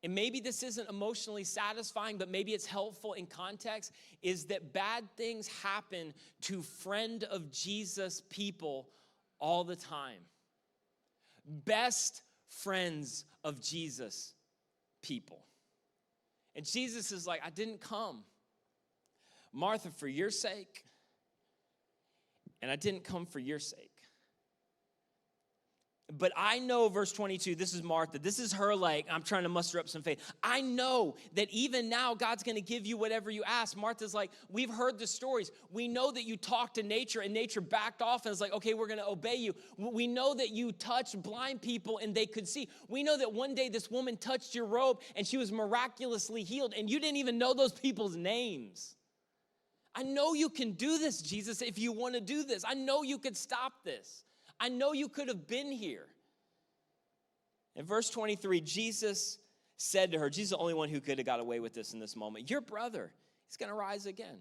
And maybe this isn't emotionally satisfying, but maybe it's helpful in context, is that bad things happen to friend of Jesus people all the time. Best friends of Jesus people. And Jesus is like, I didn't come, Martha, for your sake, and I didn't come for your sake. But I know, verse 22, this is Martha. This is her like, I'm trying to muster up some faith. I know that even now God's going to give you whatever you ask. Martha's like, we've heard the stories. We know that you talked to nature and nature backed off and was like, okay, we're going to obey you. We know that you touched blind people and they could see. We know that one day this woman touched your robe and she was miraculously healed, and you didn't even know those people's names. I know you can do this, Jesus, if you want to do this. I know you could stop this. I know you could have been here. In verse 23, Jesus said to her, Jesus is the only one who could have got away with this in this moment, your brother, he's going to rise again.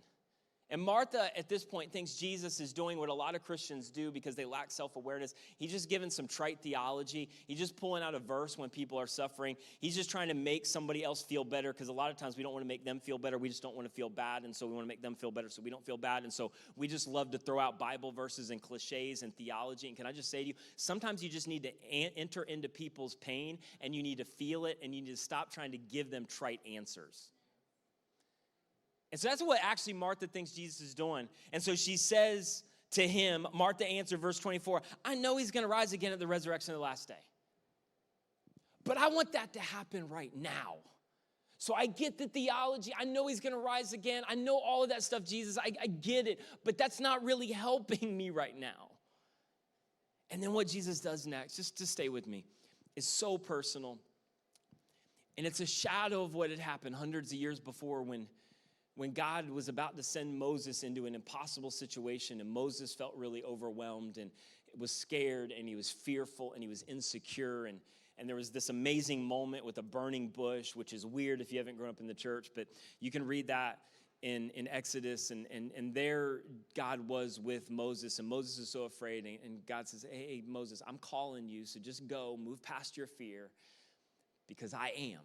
And Martha, at this point, thinks Jesus is doing what a lot of Christians do because they lack self-awareness. He's just giving some trite theology. He's just pulling out a verse when people are suffering. He's just trying to make somebody else feel better, because a lot of times we don't want to make them feel better. We just don't want to feel bad, and so we want to make them feel better so we don't feel bad. And so we just love to throw out Bible verses and cliches and theology. And can I just say to you, sometimes you just need to enter into people's pain, and you need to feel it, and you need to stop trying to give them trite answers. And so that's what actually Martha thinks Jesus is doing. And so she says to him, Martha answered, verse 24, I know he's going to rise again at the resurrection of the last day. But I want that to happen right now. So I get the theology. I know he's going to rise again. I know all of that stuff, Jesus. I get it. But that's not really helping me right now. And then what Jesus does next, just to stay with me, is so personal. And it's a shadow of what had happened hundreds of years before when God was about to send Moses into an impossible situation, and Moses felt really overwhelmed and was scared, and he was fearful, and he was insecure, and there was this amazing moment with a burning bush, which is weird if you haven't grown up in the church, but you can read that in Exodus, and there God was with Moses, and Moses is so afraid, and God says, hey, Moses, I'm calling you, so just go, move past your fear, because I am.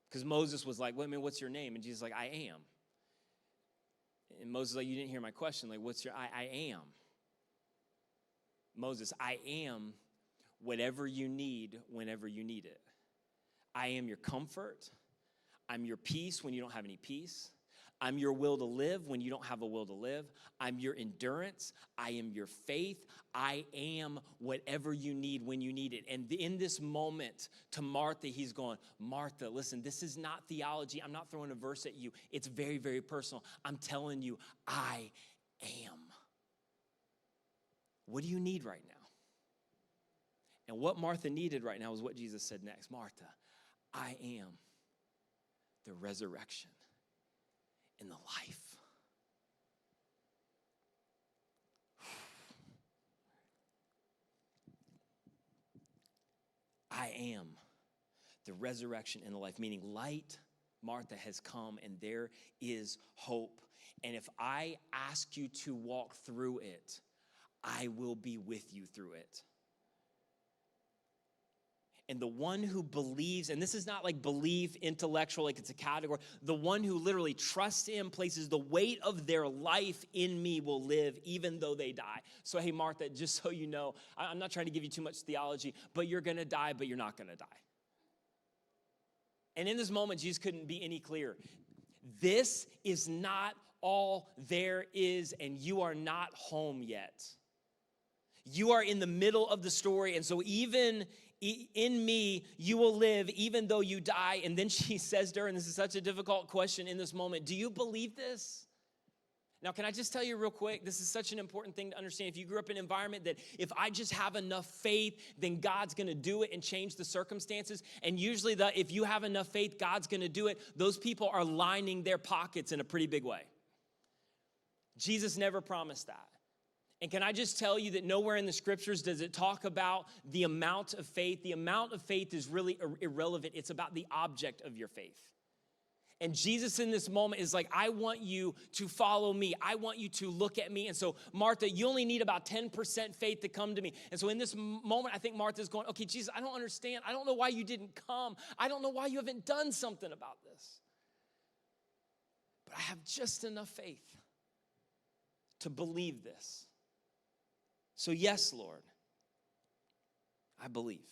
Because Moses was like, wait a minute, what's your name? And Jesus was like, I am. And Moses was like, you didn't hear my question. Like, what's your, I am. Moses, I am whatever you need whenever you need it. I am your comfort. I'm your peace when you don't have any peace. I'm your will to live when you don't have a will to live. I'm your endurance. I am your faith. I am whatever you need when you need it. And in this moment to Martha, he's going, Martha, listen, this is not theology. I'm not throwing a verse at you. It's very, very personal. I'm telling you, I am. What do you need right now? And what Martha needed right now is what Jesus said next. Martha, I am the resurrection and the life. I am the resurrection and the life, meaning light, Martha, has come, and there is hope. And if I ask you to walk through it, I will be with you through it. And the one who believes, and this is not like belief intellectual, like it's a category, the one who literally trusts him, places the weight of their life in me will live even though they die. So hey, Martha, just so you know, I'm not trying to give you too much theology, but you're gonna die, but you're not gonna die. And in this moment, Jesus couldn't be any clearer. This is not all there is, and you are not home yet. You are in the middle of the story, and so even in me, you will live even though you die. And then she says to her, and this is such a difficult question in this moment, do you believe this? Now, can I just tell you real quick, this is such an important thing to understand. If you grew up in an environment that if I just have enough faith, then God's gonna do it and change the circumstances. And usually if you have enough faith, God's gonna do it. Those people are lining their pockets in a pretty big way. Jesus never promised that. And can I just tell you that nowhere in the scriptures does it talk about the amount of faith. The amount of faith is really irrelevant. It's about the object of your faith. And Jesus in this moment is like, I want you to follow me. I want you to look at me. And so Martha, you only need about 10% faith to come to me. And so in this moment, I think Martha's going, okay, Jesus, I don't understand. I don't know why you didn't come. I don't know why you haven't done something about this. But I have just enough faith to believe this. So yes, Lord, I believe.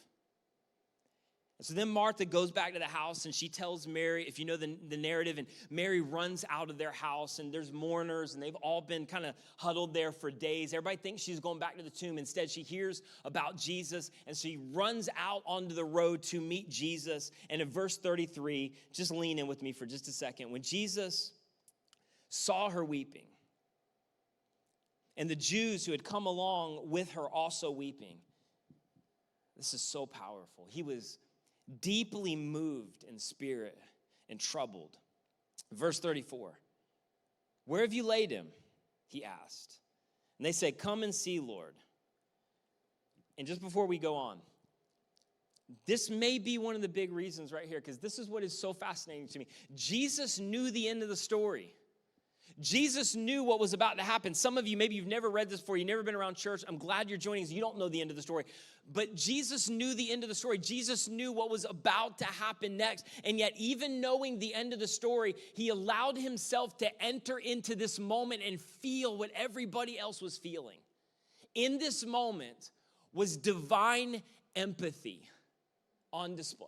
And so then Martha goes back to the house and she tells Mary, if you know the narrative, and Mary runs out of their house and there's mourners and they've all been kind of huddled there for days. Everybody thinks she's going back to the tomb. Instead, she hears about Jesus and she runs out onto the road to meet Jesus. And in verse 33, just lean in with me for just a second. When Jesus saw her weeping, and the Jews who had come along with her also weeping. This is so powerful. He was deeply moved in spirit and troubled. Verse 34, where have you laid him? He asked. And they said, come and see, Lord. And just before we go on, this may be one of the big reasons right here, because this is what is so fascinating to me. Jesus knew the end of the story. Jesus knew what was about to happen. Some of you, maybe you've never read this before, you've never been around church. I'm glad you're joining us. You don't know the end of the story. But Jesus knew the end of the story. Jesus knew what was about to happen next. And yet, even knowing the end of the story, he allowed himself to enter into this moment and feel what everybody else was feeling. In this moment was divine empathy on display.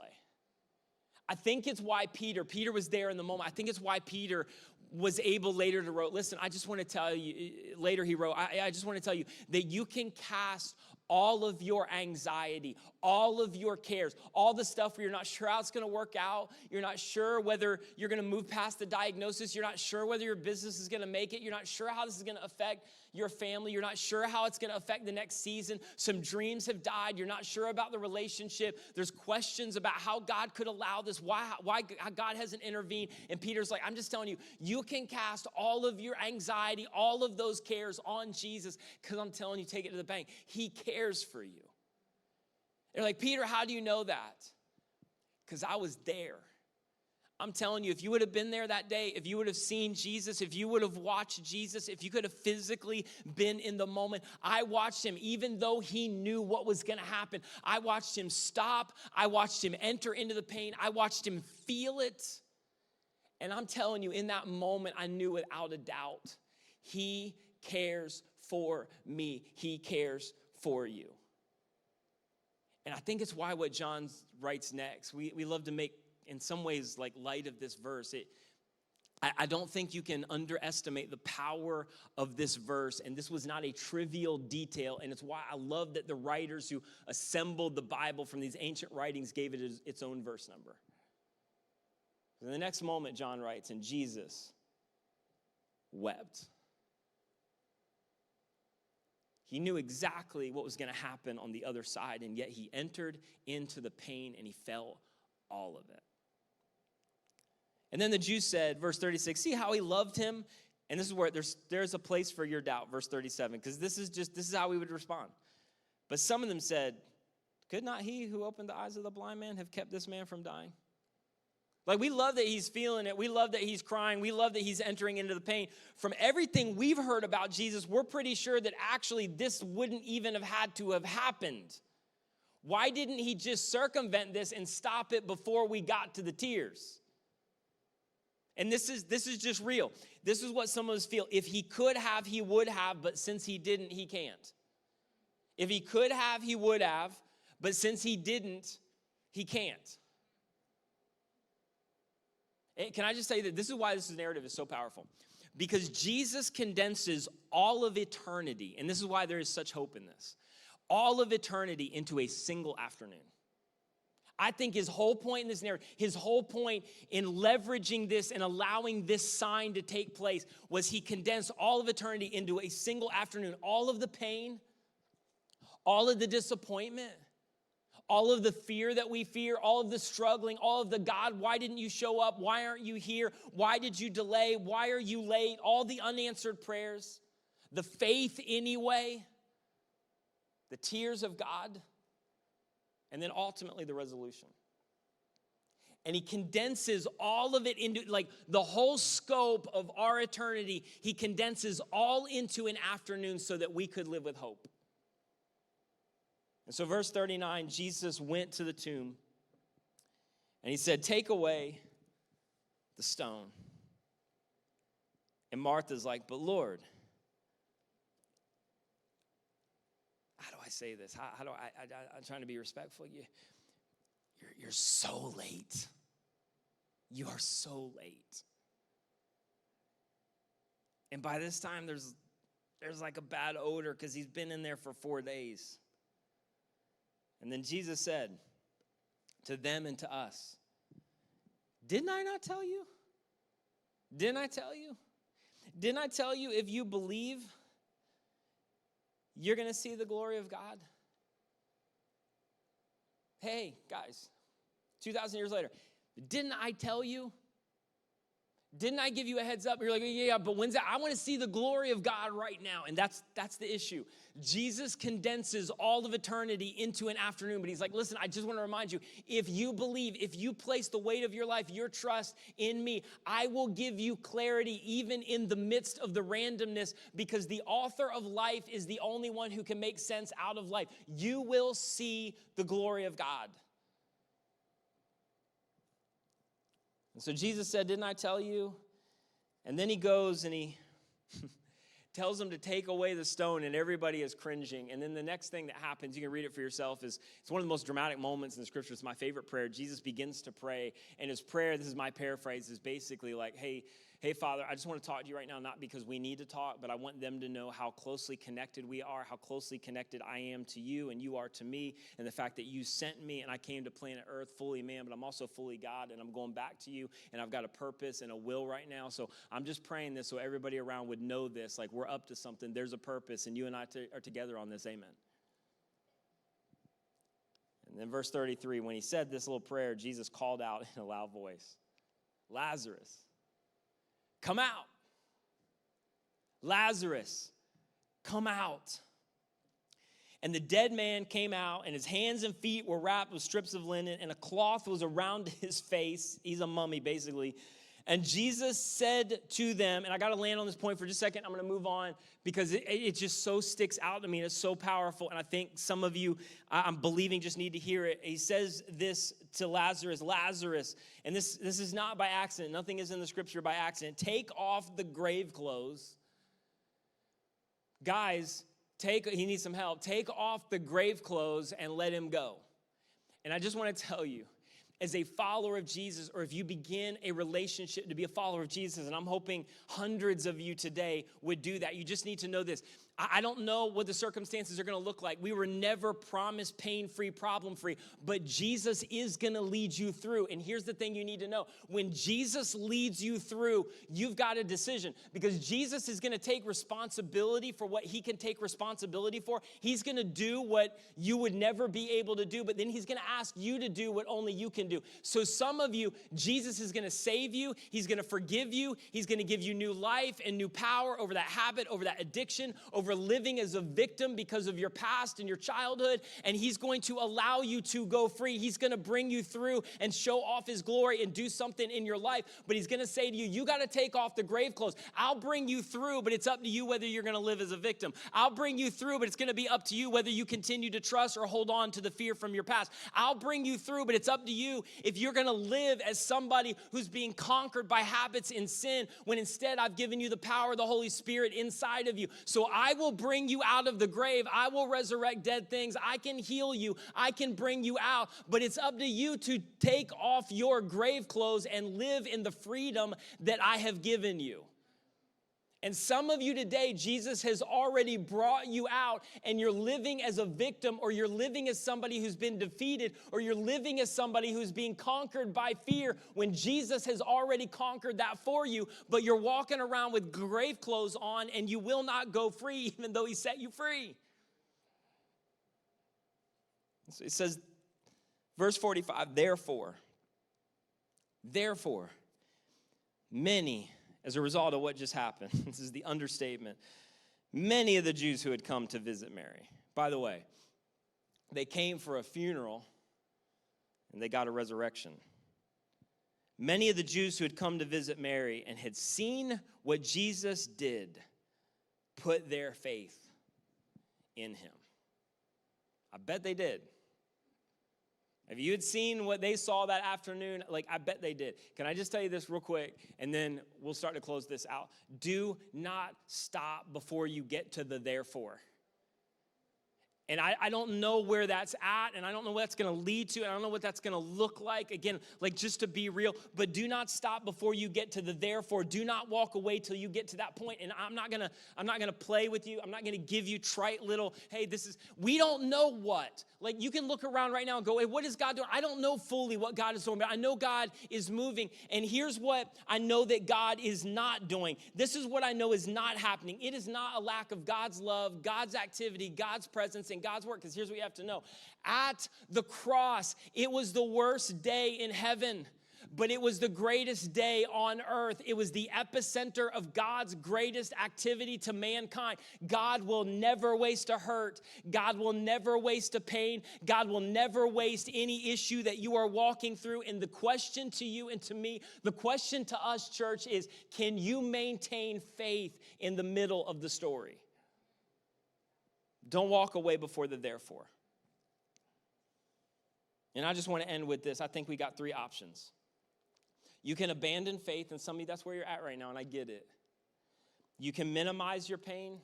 I think it's why Peter was there in the moment. I think it's why Peter was able later to write, listen, I just want to tell you, later he wrote, I just want to tell you that you can cast all of your anxiety, all of your cares, all the stuff where you're not sure how it's going to work out. You're not sure whether you're going to move past the diagnosis. You're not sure whether your business is going to make it. You're not sure how this is going to affect your family. You're not sure how it's going to affect the next season. Some dreams have died. You're not sure about the relationship. There's questions about how God could allow this, why God hasn't intervened. And Peter's like, I'm just telling you, you can cast all of your anxiety, all of those cares on Jesus, because I'm telling you, take it to the bank. He cares for you. They're like, Peter, how do you know that? Because I was there. I'm telling you, if you would have been there that day, if you would have seen Jesus, if you would have watched Jesus, if you could have physically been in the moment, I watched him, even though he knew what was going to happen. I watched him stop. I watched him enter into the pain. I watched him feel it. And I'm telling you, in that moment, I knew without a doubt, he cares for me. He cares for you. And I think it's why what John writes next, we love to make, in some ways, like light of this verse. I don't think you can underestimate the power of this verse, and this was not a trivial detail, and it's why I love that the writers who assembled the Bible from these ancient writings gave it its own verse number. In the next moment, John writes, and Jesus wept. He knew exactly what was going to happen on the other side, and yet he entered into the pain and he felt all of it. And then the Jews said, verse 36, see how he loved him? And this is where there's a place for your doubt, verse 37, because this is how we would respond. But some of them said, could not he who opened the eyes of the blind man have kept this man from dying? Like, we love that he's feeling it. We love that he's crying. We love that he's entering into the pain. From everything we've heard about Jesus, we're pretty sure that actually this wouldn't even have had to have happened. Why didn't he just circumvent this and stop it before we got to the tears? And this is just real. This is what some of us feel. If he could have, he would have, but since he didn't, he can't. If he could have, he would have, but since he didn't, he can't. Can I just say that this is why this narrative is so powerful? Because Jesus condenses all of eternity, and this is why there is such hope in this, all of eternity into a single afternoon. I think his whole point in this narrative, his whole point in leveraging this and allowing this sign to take place was he condensed all of eternity into a single afternoon. All of the pain, all of the disappointment, all of the fear that we fear, all of the struggling, all of the God, why didn't you show up? Why aren't you here? Why did you delay? Why are you late? All the unanswered prayers, the faith anyway, the tears of God, and then ultimately the resolution. And he condenses all of it into, like the whole scope of our eternity, he condenses all into an afternoon so that we could live with hope. And so verse 39, Jesus went to the tomb and he said, take away the stone. And Martha's like, but Lord, how do I say this? How do I'm trying to be respectful. You're so late. You are so late. And by this time, there's like a bad odor because he's been in there for 4 days. And then Jesus said to them and to us, didn't I not tell you? Didn't I tell you? Didn't I tell you if you believe, you're going to see the glory of God? Hey, guys, 2,000 years later, didn't I tell you? Didn't I give you a heads up? You're like, yeah, but when's that? I want to see the glory of God right now. And that's the issue. Jesus condenses all of eternity into an afternoon. But he's like, listen, I just want to remind you, if you believe, if you place the weight of your life, your trust in me, I will give you clarity even in the midst of the randomness, because the author of life is the only one who can make sense out of life. You will see the glory of God. And so Jesus said, didn't I tell you? And then he goes and he tells them to take away the stone, and everybody is cringing. And then the next thing that happens, you can read it for yourself, is it's one of the most dramatic moments in the scripture. It's my favorite prayer. Jesus begins to pray, and his prayer, this is my paraphrase, is basically like, hey, Father, I just want to talk to you right now, not because we need to talk, but I want them to know how closely connected we are, how closely connected I am to you and you are to me, and the fact that you sent me and I came to planet Earth fully man, but I'm also fully God, and I'm going back to you, and I've got a purpose and a will right now. So I'm just praying this so everybody around would know this, like we're up to something, there's a purpose, and you and I are together on this, amen. And then verse 33, when he said this little prayer, Jesus called out in a loud voice, Lazarus, come out. Lazarus, come out. And the dead man came out, and his hands and feet were wrapped with strips of linen, and a cloth was around his face. He's a mummy, basically. And Jesus said to them, and I got to land on this point for just a second. I'm going to move on because it just so sticks out to me, and it's so powerful. And I think some of you, I'm believing, just need to hear it. He says this to Lazarus, and this is not by accident. Nothing is in the scripture by accident. Take off the grave clothes. Guys, he needs some help. Take off the grave clothes and let him go. And I just want to tell you, as a follower of Jesus, or if you begin a relationship to be a follower of Jesus, and I'm hoping hundreds of you today would do that, you just need to know this. I don't know what the circumstances are going to look like. We were never promised pain-free, problem-free, but Jesus is going to lead you through. And here's the thing you need to know. When Jesus leads you through, you've got a decision, because Jesus is going to take responsibility for what he can take responsibility for. He's going to do what you would never be able to do, but then he's going to ask you to do what only you can do. So some of you, Jesus is going to save you. He's going to forgive you. He's going to give you new life and new power over that habit, over that addiction, over over living as a victim because of your past and your childhood, and he's going to allow you to go free. He's going to bring you through and show off his glory and do something in your life, but he's going to say to you, you got to take off the grave clothes. I'll bring you through, but it's up to you whether you're going to live as a victim. I'll bring you through, but it's going to be up to you whether you continue to trust or hold on to the fear from your past. I'll bring you through, but it's up to you if you're going to live as somebody who's being conquered by habits in sin, when instead I've given you the power of the Holy Spirit inside of you. So I will bring you out of the grave. I will resurrect dead things. I can heal you. I can bring you out, but it's up to you to take off your grave clothes and live in the freedom that I have given you. And some of you today, Jesus has already brought you out, and you're living as a victim, or you're living as somebody who's been defeated, or you're living as somebody who's being conquered by fear when Jesus has already conquered that for you, but you're walking around with grave clothes on and you will not go free even though he set you free. So it says, verse 45, therefore, many, as a result of what just happened, this is the understatement, many of the Jews who had come to visit Mary. By the way, they came for a funeral and they got a resurrection. Many of the Jews who had come to visit Mary and had seen what Jesus did put their faith in him. I bet they did. If you had seen what they saw that afternoon, I bet they did. Can I just tell you this real quick, and then we'll start to close this out. Do not stop before you get to the therefore. And I don't know where that's at, and I don't know what that's going to lead to, and I don't know what that's going to look like. Again, just to be real, but do not stop before you get to the therefore. Do not walk away till you get to that point. And I'm not gonna play with you. I'm not gonna give you trite little, hey, we don't know what. You can look around right now and go, hey, what is God doing? I don't know fully what God is doing, but I know God is moving. And here's what I know that God is not doing. This is what I know is not happening. It is not a lack of God's love, God's activity, God's presence, and God's work, because here's what you have to know. At the cross, it was the worst day in heaven, but it was the greatest day on earth. It was the epicenter of God's greatest activity to mankind. God will never waste a hurt. God will never waste a pain. God will never waste any issue that you are walking through. And the question to you and to me, the question to us, church, is, can you maintain faith in the middle of the story? Don't walk away before the therefore. And I just want to end with this. I think we got three options. You can abandon faith, and some of you, that's where you're at right now, and I get it. You can minimize your pain.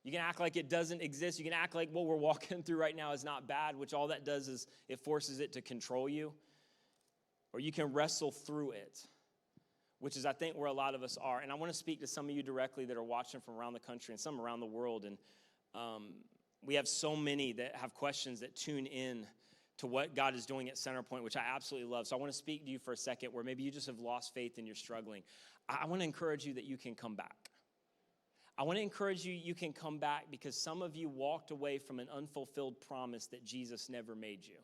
You can act like it doesn't exist. You can act like what we're walking through right now is not bad, which all that does is it forces it to control you. Or you can wrestle through it, which is, I think, where a lot of us are. And I want to speak to some of you directly that are watching from around the country and some around the world. And we have so many that have questions that tune in to what God is doing at Centerpoint, which I absolutely love. So I want to speak to you for a second where maybe you just have lost faith and you're struggling. I want to encourage you that you can come back. I want to encourage you can come back, because some of you walked away from an unfulfilled promise that Jesus never made you.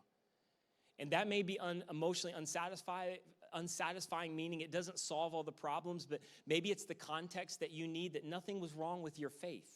And that may be emotionally unsatisfying, meaning it doesn't solve all the problems, but maybe it's the context that you need, that nothing was wrong with your faith.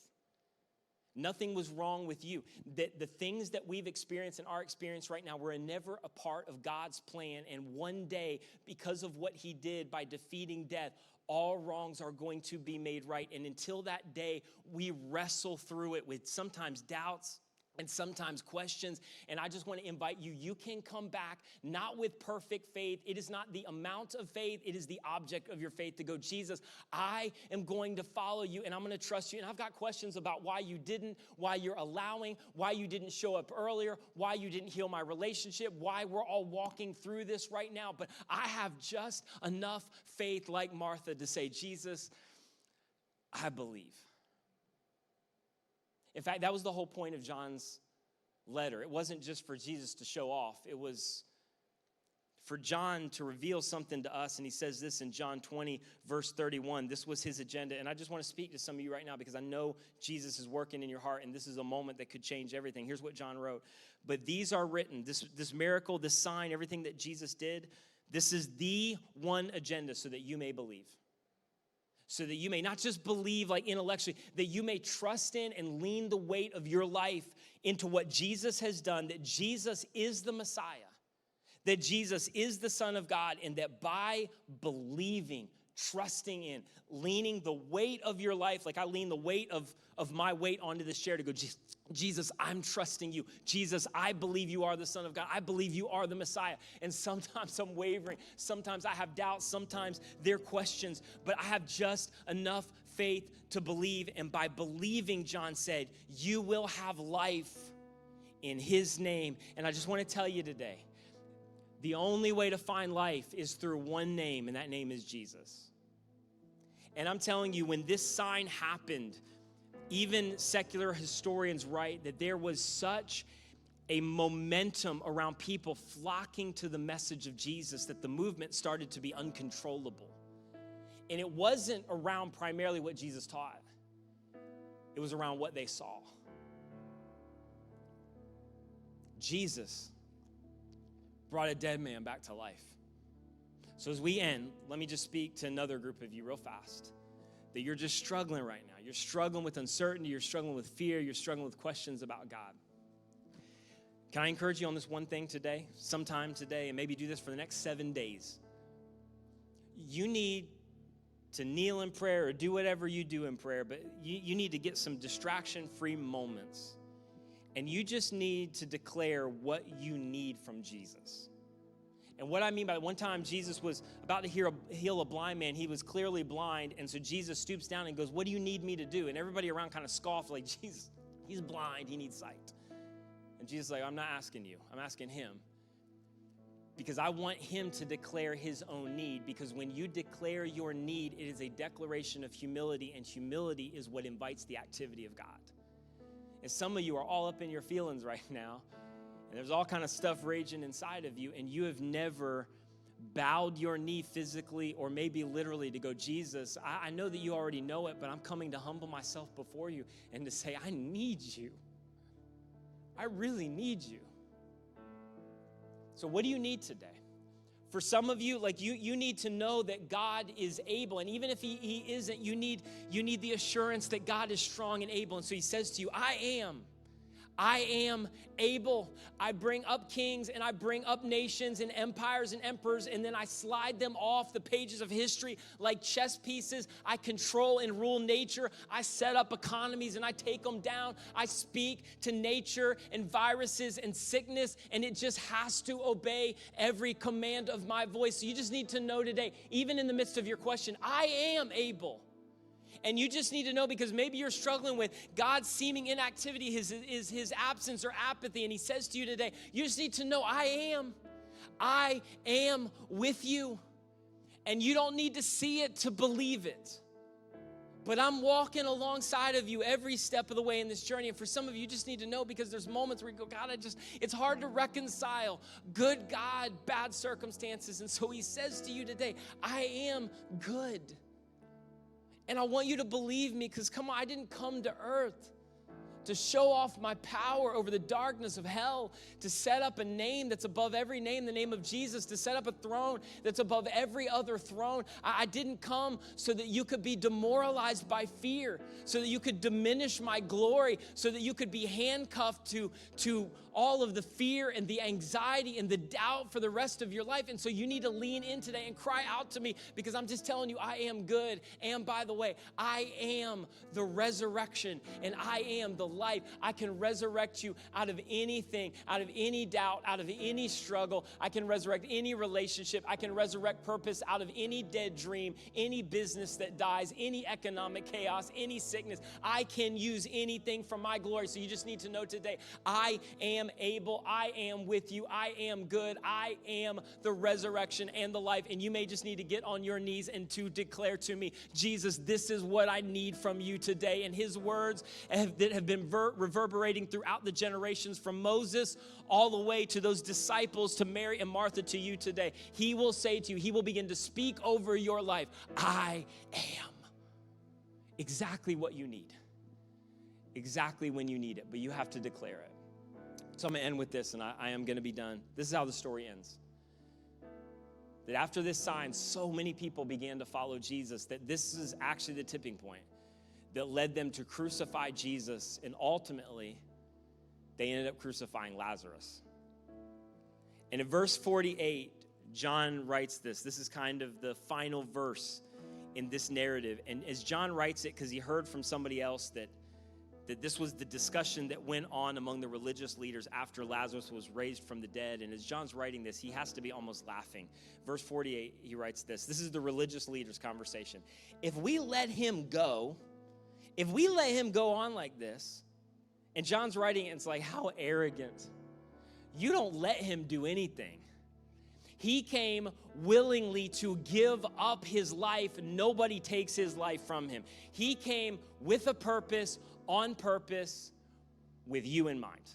Nothing was wrong with you. That the things that we've experienced and are experiencing right now were never a part of God's plan. And one day, because of what he did by defeating death, all wrongs are going to be made right. And until that day, we wrestle through it with sometimes doubts and sometimes questions. And I just want to invite you, you can come back, not with perfect faith. It is not the amount of faith, it is the object of your faith, to go, Jesus, I am going to follow you and I'm going to trust you. And I've got questions about why you didn't, why you're allowing, why you didn't show up earlier, why you didn't heal my relationship, why we're all walking through this right now. But I have just enough faith, like Martha, to say, Jesus, I believe. In fact, that was the whole point of John's letter. It wasn't just for Jesus to show off. It was for John to reveal something to us. And he says this in John 20, verse 31. This was his agenda. And I just want to speak to some of you right now, because I know Jesus is working in your heart, and this is a moment that could change everything. Here's what John wrote. But these are written, this miracle, this sign, everything that Jesus did, this is the one agenda, so that you may believe. so that you may not just believe like intellectually, that you may trust in and lean the weight of your life into what Jesus has done, that Jesus is the Messiah, that Jesus is the Son of God, and that by believing, trusting in, leaning the weight of your life, like I lean the weight of my weight onto this chair to go, Jesus, I'm trusting you. Jesus, I believe you are the Son of God. I believe you are the Messiah. And sometimes I'm wavering. Sometimes I have doubts. Sometimes there are questions. But I have just enough faith to believe. And by believing, John said, you will have life in his name. And I just want to tell you today, the only way to find life is through one name, and that name is Jesus. And I'm telling you, when this sign happened, even secular historians write that there was such a momentum around people flocking to the message of Jesus that the movement started to be uncontrollable. And it wasn't around primarily what Jesus taught. It was around what they saw. Jesus brought a dead man back to life. So as we end, let me just speak to another group of you real fast, that you're just struggling right now. You're struggling with uncertainty. You're struggling with fear. You're struggling with questions about God. Can I encourage you on this one thing today, sometime today, and maybe do this for the next 7 days? You need to kneel in prayer or do whatever you do in prayer, but you need to get some distraction-free moments. And you just need to declare what you need from Jesus. And what I mean by one time, Jesus was about to heal a blind man. He was clearly blind. And so Jesus stoops down and goes, what do you need me to do? And everybody around kind of scoffed like, Jesus, he's blind. He needs sight. And Jesus is like, I'm not asking you. I'm asking him. Because I want him to declare his own need. Because when you declare your need, it is a declaration of humility. And humility is what invites the activity of God. And some of you are all up in your feelings right now, and there's all kind of stuff raging inside of you, and you have never bowed your knee physically or maybe literally to go, Jesus, I know that you already know it, but I'm coming to humble myself before you and to say, I need you. I really need you. So what do you need today? For some of you, like you need to know that God is able. And even if he isn't, you need the assurance that God is strong and able. And so he says to you, I am able. I bring up kings and I bring up nations and empires and emperors, and then I slide them off the pages of history like chess pieces. I control and rule nature. I set up economies and I take them down. I speak to nature and viruses and sickness, and it just has to obey every command of my voice. So you just need to know today, even in the midst of your question, I am able. And you just need to know, because maybe you're struggling with God's seeming inactivity, his absence or apathy. And he says to you today, you just need to know, I am with you. And you don't need to see it to believe it. But I'm walking alongside of you every step of the way in this journey. And for some of you, you just need to know, because there's moments where you go, God, it's hard to reconcile good God, bad circumstances. And so he says to you today, I am good. And I want you to believe me, because come on, I didn't come to earth to show off my power over the darkness of hell, to set up a name that's above every name, the name of Jesus, to set up a throne that's above every other throne. I didn't come so that you could be demoralized by fear, so that you could diminish my glory, so that you could be handcuffed to all of the fear and the anxiety and the doubt for the rest of your life. And so you need to lean in today and cry out to me, because I'm just telling you, I am good. And by the way, I am the resurrection, and I am the life. I can resurrect you out of anything, out of any doubt, out of any struggle. I can resurrect any relationship. I can resurrect purpose out of any dead dream, any business that dies, any economic chaos, any sickness. I can use anything from my glory. So you just need to know today, I am able. I am with you. I am good. I am the resurrection and the life. And you may just need to get on your knees and to declare to me, Jesus, this is what I need from you today. And his words that have been reverberating throughout the generations, from Moses all the way to those disciples, to Mary and Martha, to you today. He will say to you, he will begin to speak over your life, I am exactly what you need, exactly when you need it, but you have to declare it. So I'm going to end with this, and I am going to be done. This is how the story ends. that after this sign, so many people began to follow Jesus that this is actually the tipping point that led them to crucify Jesus, and ultimately, they ended up crucifying Lazarus. And in verse 48, John writes this. This is kind of the final verse in this narrative. And as John writes it, because he heard from somebody else that this was the discussion that went on among the religious leaders after Lazarus was raised from the dead. And as John's writing this, he has to be almost laughing. Verse 48, he writes this. This is the religious leaders' conversation. If we let him go on like this, and John's writing it, and it's like, how arrogant. You don't let him do anything. He came willingly to give up his life. Nobody takes his life from him. He came with a purpose, on purpose, with you in mind.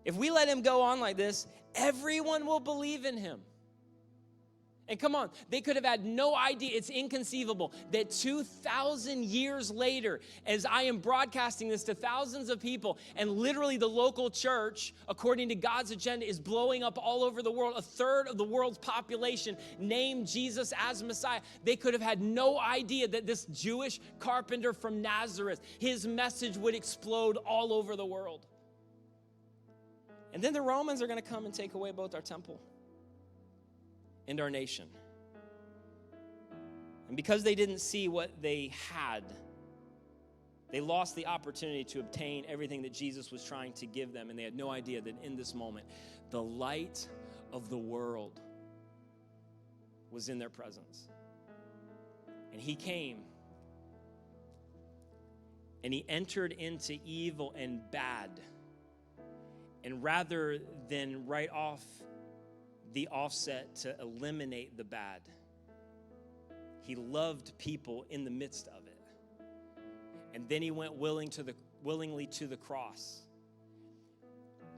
If we let him go on like this, everyone will believe in him. And come on, they could have had no idea. It's inconceivable that 2,000 years later, as I am broadcasting this to thousands of people, and literally the local church, according to God's agenda, is blowing up all over the world. A third of the world's population named Jesus as Messiah. They could have had no idea that this Jewish carpenter from Nazareth, his message would explode all over the world. And then the Romans are going to come and take away both our temple and our nation. And because they didn't see what they had, they lost the opportunity to obtain everything that Jesus was trying to give them. And they had no idea that in this moment, the light of the world was in their presence. And he came and he entered into evil and bad. And rather than write off the offset to eliminate the bad, he loved people in the midst of it. And then he went willingly to the cross.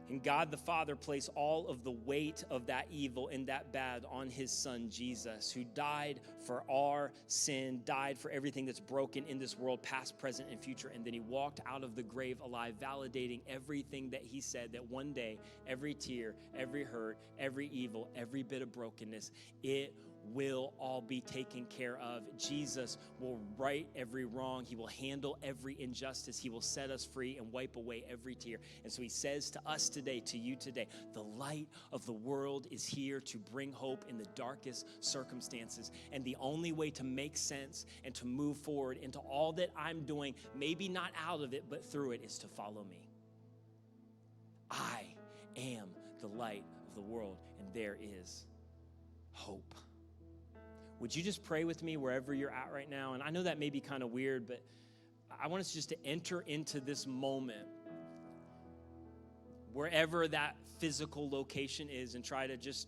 And God the Father placed all of the weight of that evil and that bad on his son Jesus, who died for our sin, died for everything that's broken in this world, past, present, and future. And then he walked out of the grave alive, validating everything that he said, that one day, every tear, every hurt, every evil, every bit of brokenness, it will all be taken care of. Jesus will right every wrong. He will handle every injustice. He will set us free and wipe away every tear. And so he says to us today, to you today, the light of the world is here to bring hope in the darkest circumstances. And the only way to make sense and to move forward into all that I'm doing, maybe not out of it, but through it, is to follow me. I am the light of the world, and there is hope. Would you just pray with me wherever you're at right now? And I know that may be kind of weird, but I want us just to enter into this moment, wherever that physical location is, and try to just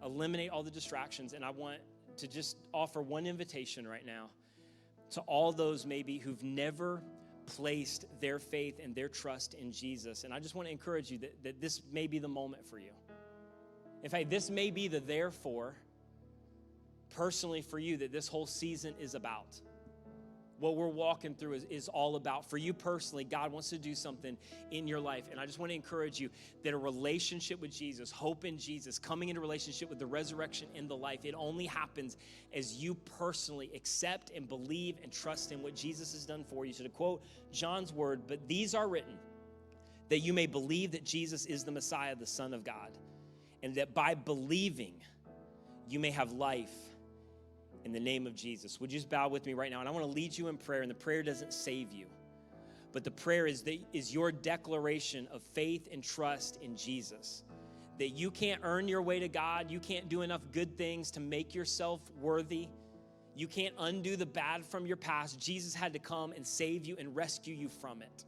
eliminate all the distractions. And I want to just offer one invitation right now to all those maybe who've never placed their faith and their trust in Jesus. And I just want to encourage you that this may be the moment for you. In fact, this may be the therefore personally for you that this whole season is about. What we're walking through is all about. For you personally, God wants to do something in your life. And I just want to encourage you that a relationship with Jesus, hope in Jesus, coming into relationship with the resurrection in the life, it only happens as you personally accept and believe and trust in what Jesus has done for you. So to quote John's word, but these are written that you may believe that Jesus is the Messiah, the Son of God, and that by believing you may have life in the name of Jesus. Would you just bow with me right now? And I want to lead you in prayer, and the prayer doesn't save you, but the prayer is your declaration of faith and trust in Jesus, that you can't earn your way to God. You can't do enough good things to make yourself worthy. You can't undo the bad from your past. Jesus had to come and save you and rescue you from it.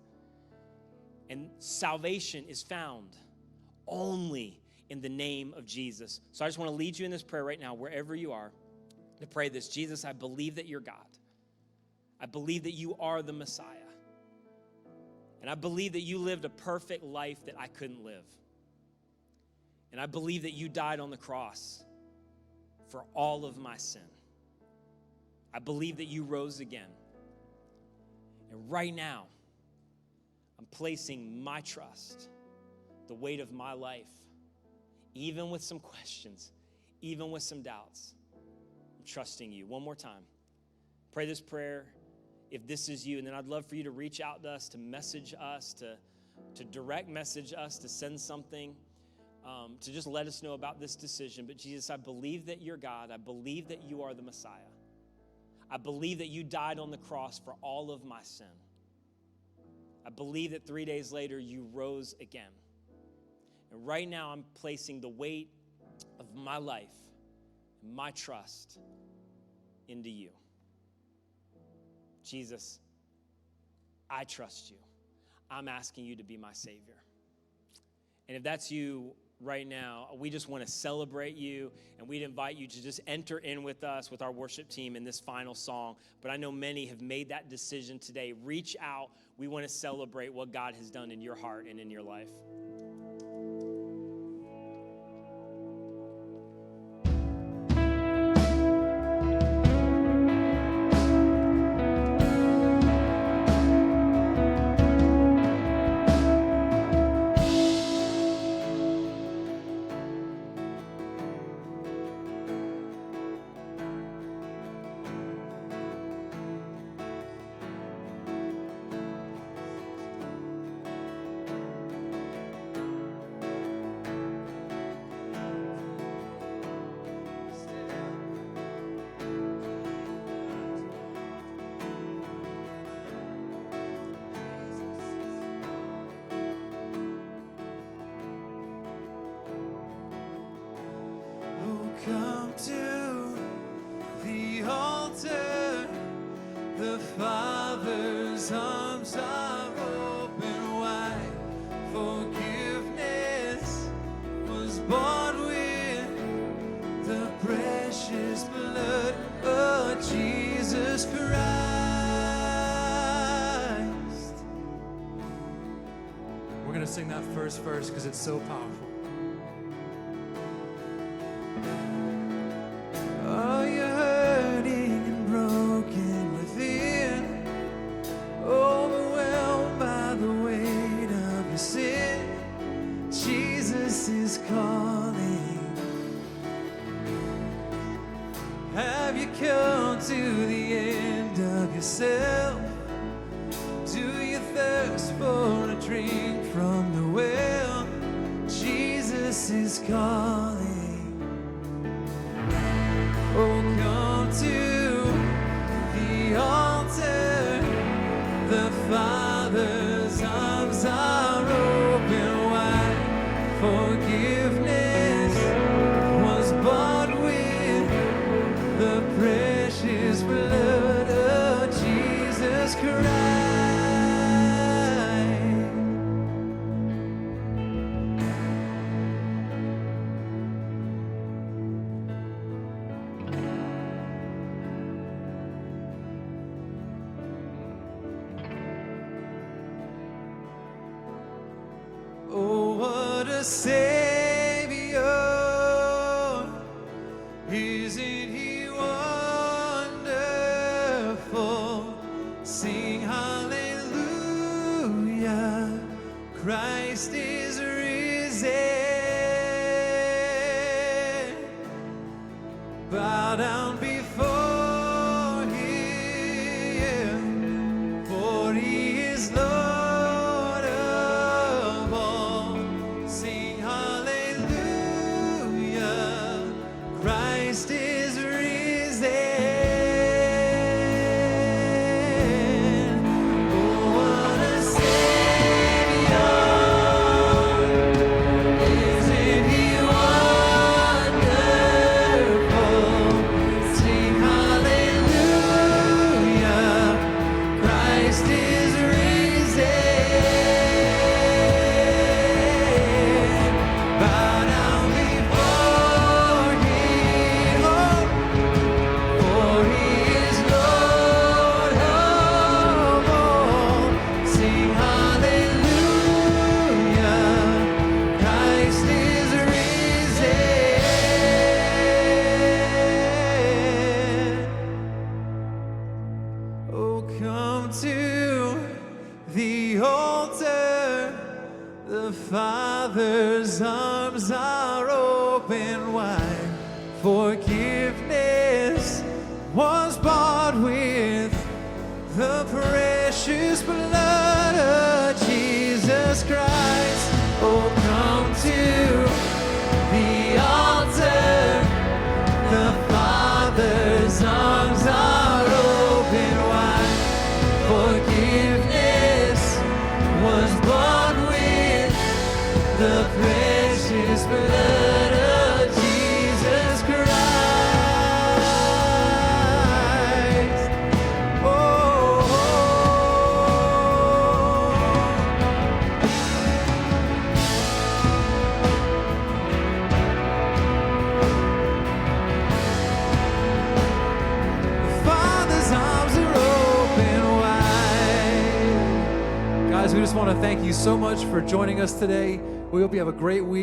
And salvation is found only in the name of Jesus. So I just want to lead you in this prayer right now, wherever you are, to pray this. Jesus, I believe that you're God. I believe that you are the Messiah. And I believe that you lived a perfect life that I couldn't live. And I believe that you died on the cross for all of my sin. I believe that you rose again. And right now, I'm placing my trust, the weight of my life, even with some questions, even with some doubts. I'm trusting you. One more time. Pray this prayer if this is you, and then I'd love for you to reach out to us, to message us, to direct message us, to send something, to just let us know about this decision. But Jesus, I believe that you're God. I believe that you are the Messiah. I believe that you died on the cross for all of my sin. I believe that 3 days later you rose again. And right now I'm placing the weight of my life, my trust into you. Jesus, I trust you. I'm asking you to be my Savior. And if that's you right now, we just want to celebrate you, and we'd invite you to just enter in with us, with our worship team in this final song. But I know many have made that decision today. Reach out. We want to celebrate what God has done in your heart and in your life. Come to the altar, the Father's arms are open wide. Forgiveness was bought with the precious blood of Jesus Christ. We're going to sing that first verse because it's so powerful. Are you hurting and broken within? Overwhelmed by the weight of your sin? Jesus is calling. Have you come to the end of yourself? Do you thirst for a drink from the well? Jesus is calling. Oh, come to the altar. The Father's arms are open wide. Forgiveness was bought with the precious blood of Jesus Christ. Oh, what a Savior! Isn't He wonderful? Sing hallelujah! Christ is risen. Bow down before Him, for He is Lord. Christ is risen. Oh, what a Savior! Isn't He wonderful? Sing hallelujah! Christ is risen. Bow down before Him, for He is Lord of all. Sing hallelujah! Christ is risen. Oh, come to the altar. The Father's arms are open wide. Forgiveness was bought with the precious blood of Jesus Christ. Oh, come to the altar. The Father's arms are open wide. Forgiveness was bought with the precious blood of Jesus Christ. Oh, the Father's arms are open wide. Guys, we just want to thank you so much for joining us today. We hope you have a great week.